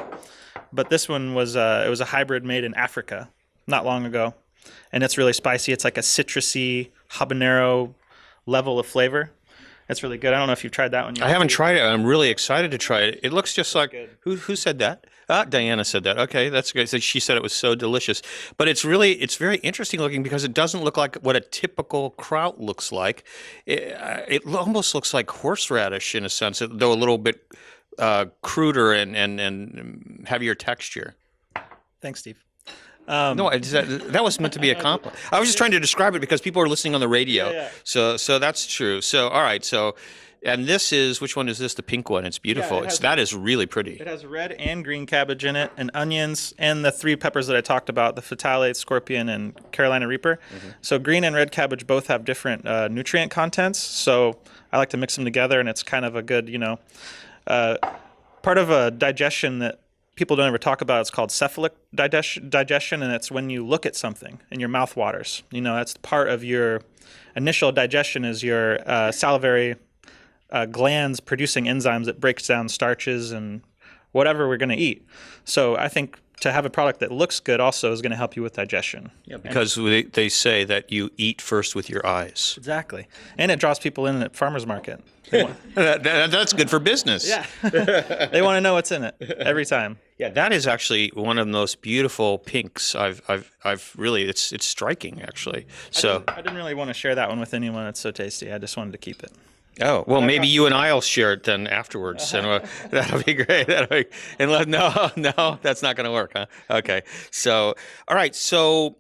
but this one was a hybrid made in Africa not long ago, and it's really spicy. It's like a citrusy habanero level of flavor. It's really good. I don't know if you've tried that one yet.
I haven't tried it. I'm really excited to try it. It looks just like who said that? Diana said that. Okay, that's good. So she said it was so delicious. But it's very interesting looking because it doesn't look like what a typical kraut looks like. It almost looks like horseradish in a sense, though a little bit cruder and heavier texture.
Thanks, Steve.
No, that was meant to be a compliment. I was just trying to describe it because people are listening on the radio.
Yeah.
So that's true. So all right. So, and which one is this? The pink one. It's beautiful.
Yeah,
that is really pretty.
It has red and green cabbage in it, and onions, and the 3 peppers that I talked about: the Fatale, Scorpion, and Carolina Reaper. Mm-hmm. So green and red cabbage both have different nutrient contents. So I like to mix them together, and it's kind of a good, part of a digestion that people don't ever talk about. It's called cephalic digestion, and it's when you look at something and your mouth waters. That's part of your initial digestion is your salivary glands producing enzymes that breaks down starches and whatever we're going to eat. So I think to have a product that looks good also is going to help you with digestion.
Yeah, because they say that you eat first with your eyes.
Exactly. And it draws people in at farmer's market.
That's good for business.
Yeah. They want to know what's in it every time.
Yeah, that is actually one of the most beautiful pinks I've really. It's striking actually. So
I didn't really want to share that one with anyone. It's so tasty. I just wanted to keep it.
Oh, well, maybe you and I'll share it then afterwards, and that'll be great. No, that's not going to work, huh? Okay. So, all right. So,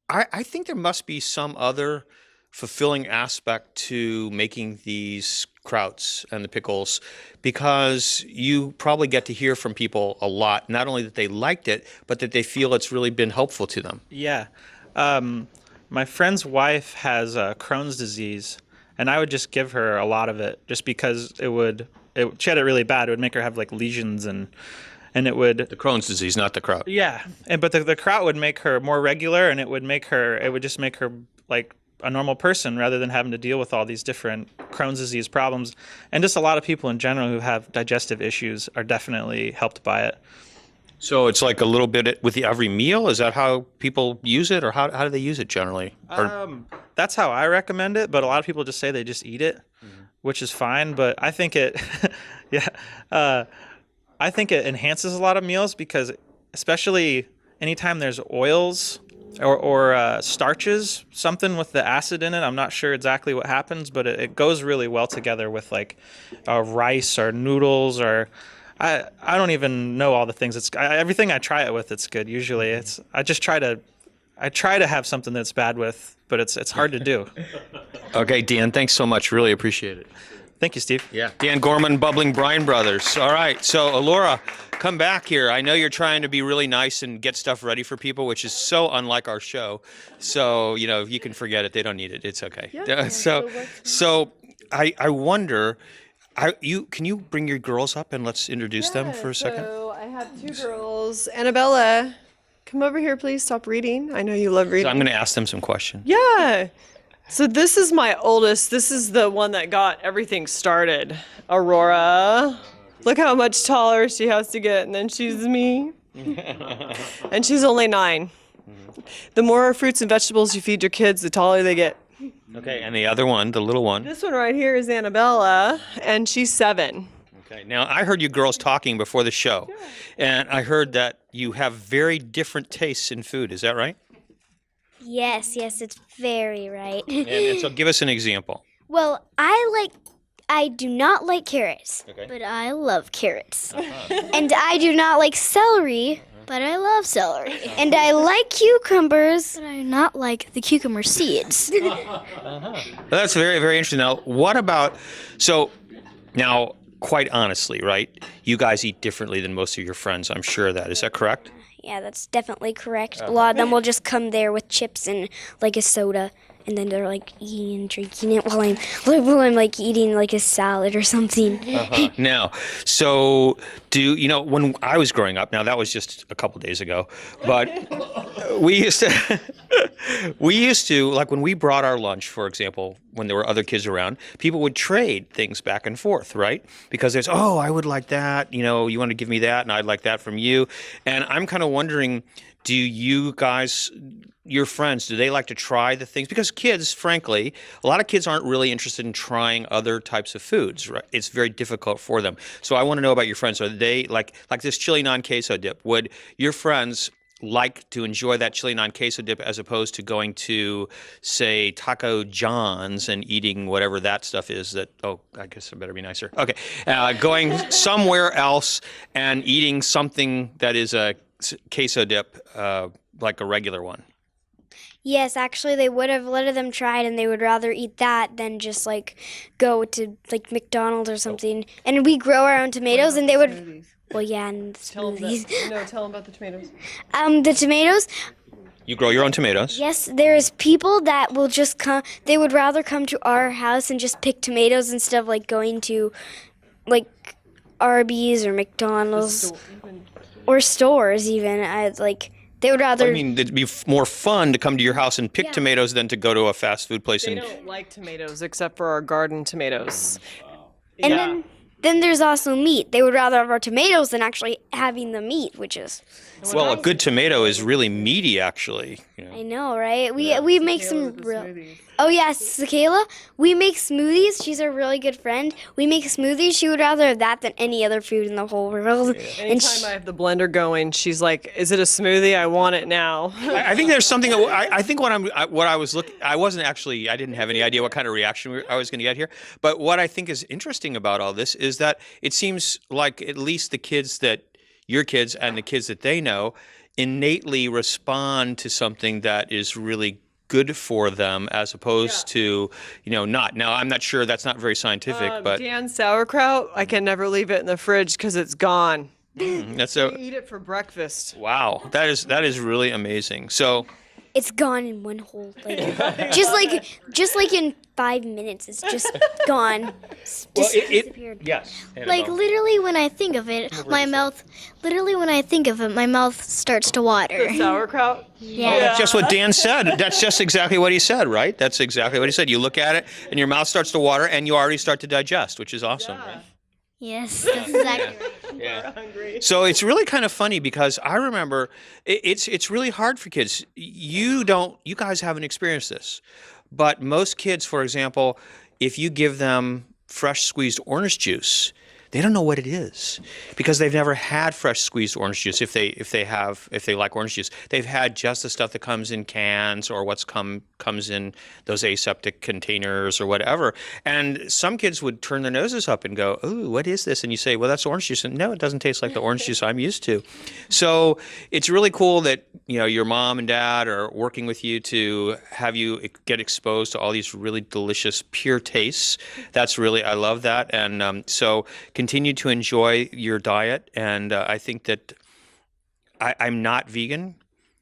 I think there must be some other fulfilling aspect to making these krauts and the pickles, because you probably get to hear from people a lot, not only that they liked it, but that they feel it's really been helpful to them.
Yeah. My friend's wife has Crohn's disease, and I would just give her a lot of it just because she had it really bad. It would make her have like lesions and it would...
The Crohn's disease, not the kraut.
Yeah. But the kraut would make her more regular, and it would just make her like a normal person rather than having to deal with all these different Crohn's disease problems. And just a lot of people in general who have digestive issues are definitely helped by it.
So it's like a little bit with every meal? Is that how people use it, or how do they use it generally?
That's how I recommend it, but a lot of people just say they just eat it, which is fine. But I think I think it enhances a lot of meals because especially anytime there's oils or starches, something with the acid in it, I'm not sure exactly what happens, but it goes really well together with like rice or noodles or... I don't even know all the things. Everything I try it with, it's good. Usually, I try to have something that's bad with, but it's hard to do.
Okay, Dan, thanks so much. Really appreciate it.
Thank you, Steve.
Yeah, Dan Gorman, Bubbling Brine Brothers. All right, so Alura, come back here. I know you're trying to be really nice and get stuff ready for people, which is so unlike our show. So you can forget it. They don't need it. It's okay.
Yeah,
so I wonder. Can you bring your girls up and let's introduce them for a second?
So I have 2 girls. Annabella, come over here, please. Stop reading. I know you love reading.
So I'm going to ask them some questions.
Yeah. So this is my oldest. This is the one that got everything started. Aurora. Look how much taller she has to get, and then she's me. And she's only 9. The more fruits and vegetables you feed your kids, the taller they get.
Okay, and the other one, the little one.
This one right here is Annabella, and she's 7.
Okay, now I heard you girls talking before the show, and I heard that you have very different tastes in food. Is that right?
Yes, it's very right.
And so give us an example.
Well, I do not like carrots,
Okay.
but I love carrots. And I do not like celery, but I love celery. And I like cucumbers, but I do not like the cucumber seeds.
That's very, very interesting. Now, what about, so now, quite honestly, right, you guys eat differently than most of your friends. I'm sure of that. Is that correct?
Yeah, that's definitely correct. A lot of them will just come there with chips and like a soda, and then they're like eating and drinking it while I'm like eating like a salad or something.
Now, so when I was growing up, now that was just a couple days ago, but we used to, like when we brought our lunch, for example, when there were other kids around, people would trade things back and forth, right? Because there's, oh, I would like that, you want to give me that, and I'd like that from you. And I'm kind of wondering, do you guys, your friends, do they like to try the things? Because kids, frankly, a lot of kids aren't really interested in trying other types of foods, right? It's very difficult for them. So I want to know about your friends. Are they like this chili non-queso dip? Would your friends like to enjoy that chili non-queso dip as opposed to going to, say, Taco John's and eating whatever that stuff is that, oh, I guess I better be nicer. Okay. Going somewhere else and eating something that is a queso dip, like a regular one?
Yes, actually, they would have let them try it, and they would rather eat that than just like go to like McDonald's or something. And we grow our own tomatoes, and they would.
Smoothies.
Well, yeah, and the smoothies.
Tell them about the tomatoes.
The tomatoes.
You grow your own tomatoes?
Yes, there's people that will just come. They would rather come to our house and just pick tomatoes instead of like going to, like, Arby's or McDonald's or stores even. They would rather.
I mean, it'd be more fun to come to your house and pick tomatoes than to go to a fast food place.
They don't like tomatoes except for our garden tomatoes.
And then there's also meat. They would rather have our tomatoes than actually having the meat, which is.
Well, a good tomato is really meaty, actually.
I know, right? We make some real. Oh yes, Sakayla. We make smoothies. She's a really good friend. We make smoothies. She would rather have that than any other food in the whole world.
Anytime I have the blender going, she's like, "Is it a smoothie? I want it now."
I think there's something. I think what I was looking. I wasn't actually. I didn't have any idea what kind of reaction I was going to get here. But what I think is interesting about all this is that it seems like at least the kids that your kids and the kids that they know innately respond to something that is really good for them as opposed to, not. Now, I'm not sure, that's not very scientific, but...
Dan's sauerkraut, I can never leave it in the fridge because it's gone.
That's
We eat it for breakfast.
Wow, that is really amazing. So...
It's gone in one whole, just like in 5 minutes, it's just gone. Disappeared.
Yes.
Like literally when I think of it, my mouth starts to water.
The sauerkraut?
Yeah.
That's just what Dan said. That's just exactly what he said, right? That's exactly what he said. You look at it and your mouth starts to water and you already start to digest, which is awesome, right?
Yes, that's exactly right.
Yeah. So it's really kind of funny because I remember it's really hard for kids. You guys haven't experienced this, but most kids, for example, if you give them fresh squeezed orange juice, they don't know what it is because they've never had fresh squeezed orange juice. If they like orange juice, they've had just the stuff that comes in cans or comes in those aseptic containers or whatever. And some kids would turn their noses up and go, "Ooh, what is this?" And you say, "Well, that's orange juice." And no, it doesn't taste like the orange juice I'm used to. So it's really cool that your mom and dad are working with you to have you get exposed to all these really delicious pure tastes. I love that. And so continue to enjoy your diet, and I think that I'm not vegan,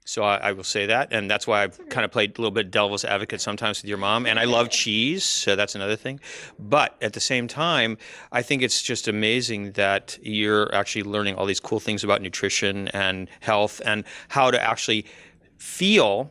so I will say that, and that's why I've kind of played a little bit devil's advocate sometimes with your mom, and I love cheese, so that's another thing. But at the same time, I think it's just amazing that you're actually learning all these cool things about nutrition and health and how to actually feel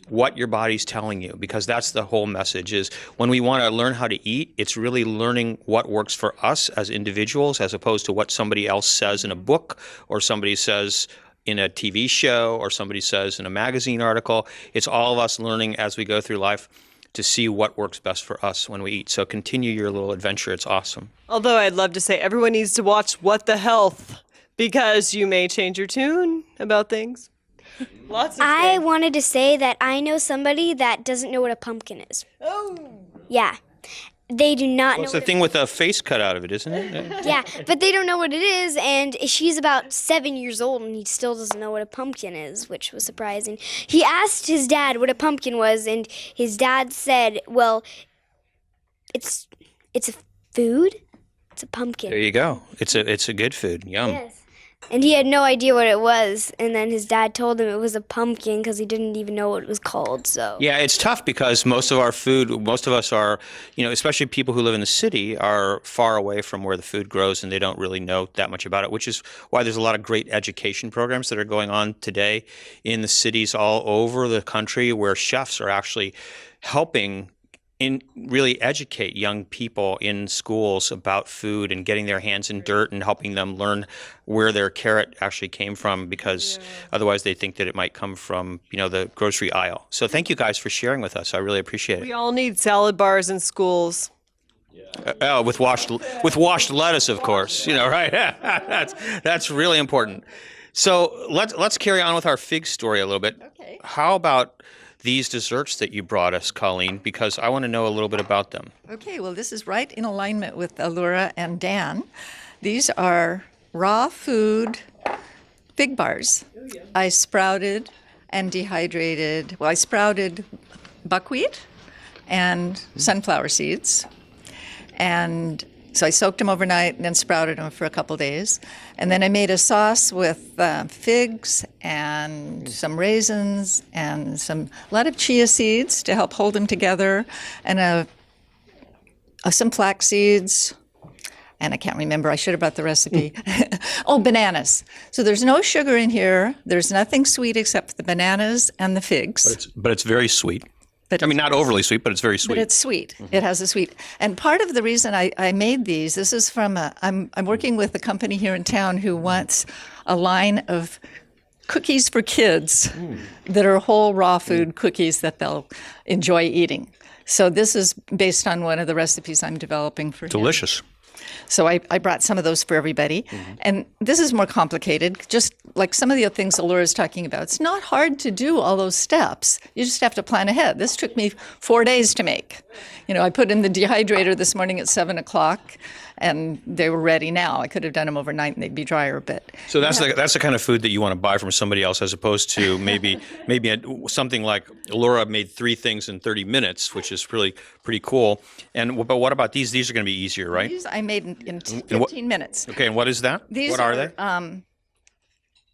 what your body's telling you, because that's the whole message. Is when we want to learn how to eat, it's really learning what works for us as individuals as opposed to what somebody else says in a book or somebody says in a TV show or somebody says in a magazine article. It's all of us learning as we go through life to see what works best for us when we eat. So continue your little adventure. It's awesome.
Although I'd love to say everyone needs to watch What the Health, because you may change your tune about things. Lots of
I
things.
wanted to say that I know somebody that doesn't know what a pumpkin is.
Oh.
Yeah. They do not know
It's the thing with a face cut out of it, isn't it?
Yeah, but they don't know what it is, and she's about 7 years old, and he still doesn't know what a pumpkin is, which was surprising. He asked his dad what a pumpkin was, and his dad said, well, it's a food. It's a pumpkin.
There you go. It's a good food. Yum.
Yes. And he had no idea what it was, and then his dad told him it was a pumpkin because he didn't even know what it was called. So
Yeah, it's tough because most of us are, especially people who live in the city, are far away from where the food grows and they don't really know that much about it, which is why there's a lot of great education programs that are going on today in the cities all over the country where chefs are actually helping really educate young people in schools about food and getting their hands in dirt and helping them learn where their carrot actually came from, because otherwise they think that it might come from, the grocery aisle. So thank you guys for sharing with us. I really appreciate it.
We all need salad bars in schools.
With washed lettuce, of course. Right? that's really important. So let's carry on with our fig story a little bit.
Okay.
How about these desserts that you brought us, Colleen, because I want to know a little bit about them.
Okay, well, this is right in alignment with Alura and Dan. These are raw food fig bars. I sprouted and dehydrated. Well, I sprouted buckwheat and sunflower seeds. And so I soaked them overnight and then sprouted them for a couple days. And then I made a sauce with figs and some raisins and a lot of chia seeds to help hold them together, and some flax seeds. And I can't remember. I should have brought the recipe. Oh, bananas. So there's no sugar in here. There's nothing sweet except the bananas and the figs.
But it's very sweet.
But
not overly sweet, but it's very sweet.
But it's sweet. Mm-hmm. It has a sweet. And part of the reason I made these, this is from I'm working with a company here in town who wants a line of cookies for kids that are whole raw food cookies that they'll enjoy eating. So this is based on one of the recipes I'm developing for him.
Delicious.
So I brought some of those for everybody. And this is more complicated, just like some of the other things Alura's talking about. It's not hard to do all those steps. You just have to plan ahead. This took me 4 days to make. I put in the dehydrator this morning at 7 o'clock, and they were ready now. I could have done them overnight and they'd be drier, but...
So that's the kind of food that you want to buy from somebody else, as opposed to maybe something like Alura made 3 things in 30 minutes, which is really pretty cool. But what about these? These are going to be easier, right?
These I made in 15 minutes.
Okay, and what is that? What are they?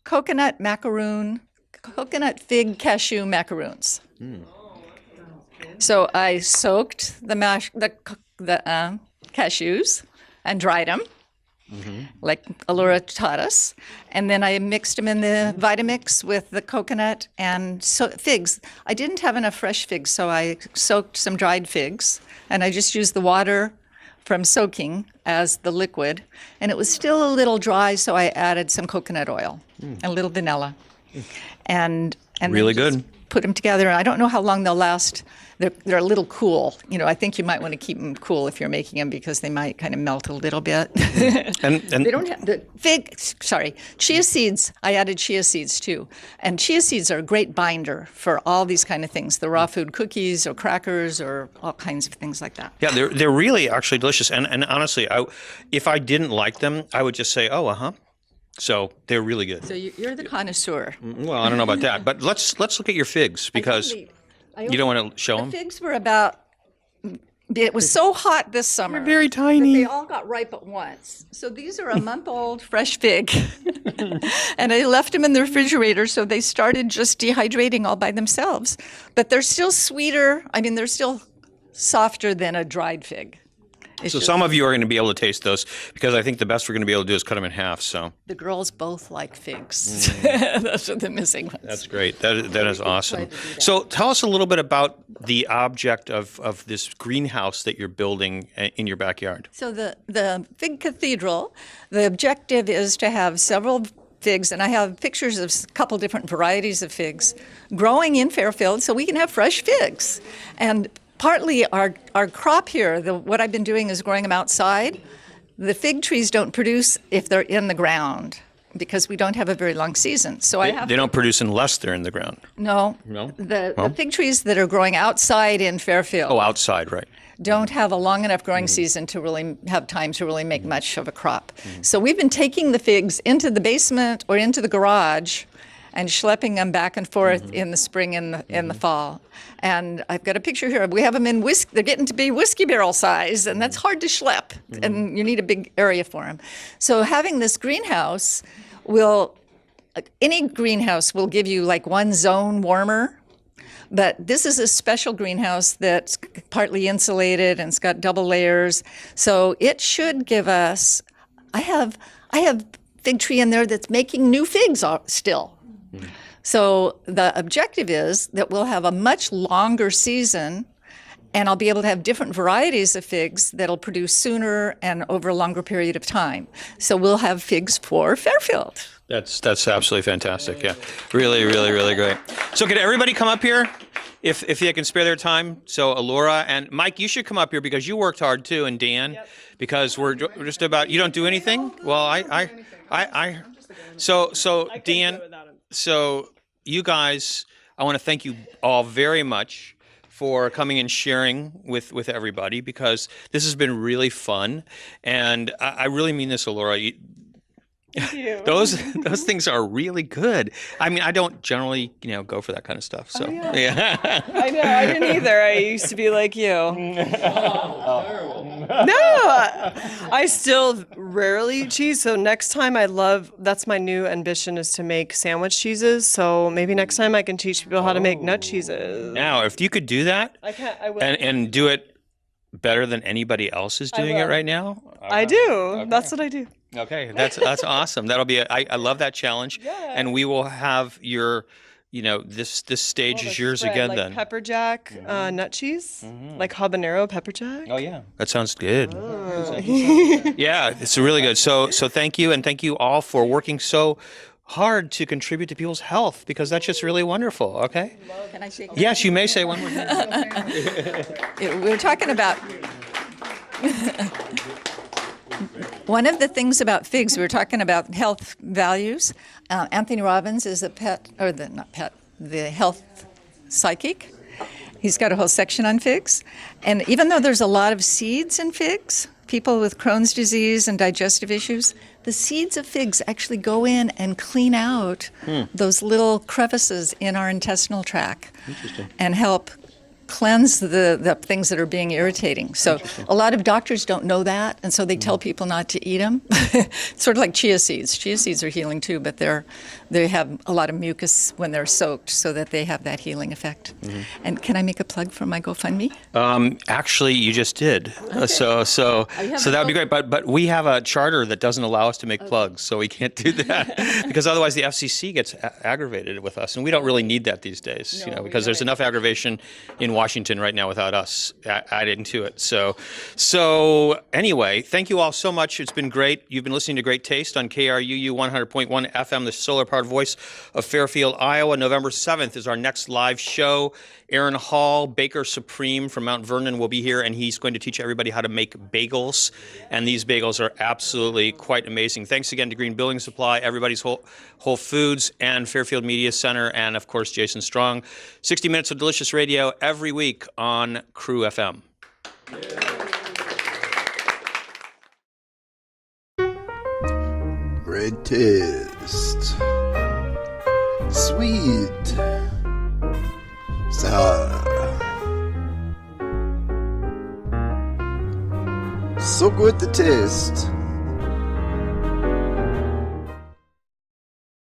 Coconut fig cashew macaroons. So I soaked the cashews and dried them, like Alura taught us. And then I mixed them in the Vitamix with the coconut and figs. I didn't have enough fresh figs, so I soaked some dried figs. And I just used the water from soaking as the liquid. And it was still a little dry, so I added some coconut oil and a little vanilla. And
really good.
Put them together. I don't know how long they'll last. They're a little cool. I think you might want to keep them cool if you're making them, because they might kind of melt a little bit.
And
they don't have the chia seeds. I added chia seeds too. And chia seeds are a great binder for all these kind of things, the raw food cookies or crackers or all kinds of things like that.
Yeah, they're really actually delicious. And honestly, if I didn't like them, I would just say, So they're really good.
So you're the connoisseur.
Well, I don't know about that, but let's look at your figs, because you don't want to show them.
The figs were it was so hot this summer.
They're very tiny.
They all got ripe at once. So these are a month-old fresh fig. And I left them in the refrigerator, so they started just dehydrating all by themselves. But they're still sweeter. They're still softer than a dried fig.
So some of you are going to be able to taste those, because I think the best we're going to be able to do is cut them in half. So
the girls both like figs. Those are the missing ones.
That's great. That is awesome. So tell us a little bit about the object of this greenhouse that you're building in your backyard.
So the Fig Cathedral, the objective is to have several figs, and I have pictures of a couple different varieties of figs growing in Fairfield so we can have fresh figs. And partly our crop here, what I've been doing is growing them outside. The fig trees don't produce if they're in the ground because we don't have a very long season. So
they don't produce unless they're in the ground.
No. The fig trees that are growing outside in Fairfield.
Oh, outside, right.
Don't have a long enough growing season to really have time to really make much of a crop. So we've been taking the figs into the basement or into the garage and schlepping them back and forth in the spring and in the fall. And I've got a picture here. We have them in whiskey. They're getting to be whiskey barrel size, and that's hard to schlep, and you need a big area for them. So having this greenhouse any greenhouse will give you like one zone warmer, but this is a special greenhouse that's partly insulated and it's got double layers. So it should give us, I have fig tree in there that's making new figs still. So the objective is that we'll have a much longer season, and I'll be able to have different varieties of figs that'll produce sooner and over a longer period of time. So we'll have figs for Fairfield.
That's absolutely fantastic. Yeah, really, really, really great. So could everybody come up here if they can spare their time? So Alura and Mike, you should come up here because you worked hard too, and Dan, because we're just about. You don't do anything? Well, So Dan, so you guys, I want to thank you all very much for coming and sharing with everybody, because this has been really fun, and I really mean this, Alura.
Thank you.
Those things are really good. I mean, I don't generally, go for that kind of stuff. So yeah.
I know, I didn't either. I used to be like you. No, I still rarely eat cheese. So next time that's my new ambition, is to make sandwich cheeses. So maybe next time I can teach people how to make nut cheeses.
Now, if you could do that,
I will.
And do it better than anybody else is doing it right now.
I do. Okay. That's what I do.
Okay, that's awesome. That'll be I love that challenge.
Yeah.
And we will have your, this stage is yours
spread,
again
like
then.
Pepper jack nut cheese, like habanero pepper jack.
Oh yeah, that sounds good. Yeah, it's really good. So thank you, and thank you all for working so hard to contribute to people's health, because that's just really wonderful. Okay.
Can I say?
Yes, you may say one more thing.
We're talking about. One of the things about figs, we were talking about health values. Anthony Robbins is the health psychic. He's got a whole section on figs. And even though there's a lot of seeds in figs, people with Crohn's disease and digestive issues, the seeds of figs actually go in and clean out those little crevices in our intestinal tract and help cleanse the things that are being irritating. So a lot of doctors don't know that, and so they tell people not to eat them. Sort of like chia seeds. Chia seeds are healing too, but they have a lot of mucus when they're soaked, so that they have that healing effect. And can I make a plug for my GoFundMe?
Actually, you just did.
Okay.
So that would be great. But we have a charter that doesn't allow us to make plugs, so we can't do that because otherwise the FCC gets aggravated with us, and we don't really need that these days. Because there's enough aggravation in Washington right now without us adding to it. So anyway, thank you all so much. It's been great. You've been listening to Great Taste on KRUU 100.1 FM, the solar-powered voice of Fairfield, Iowa. November 7th is our next live show. Aaron Hall, Baker Supreme from Mount Vernon, will be here, and he's going to teach everybody how to make bagels. And these bagels are absolutely quite amazing. Thanks again to Green Building Supply, Everybody's Whole Foods, and Fairfield Media Center, and of course Jason Strong. 60 minutes of delicious radio every week on KRUU FM.
Great taste. Sweet. Sour. So good to taste.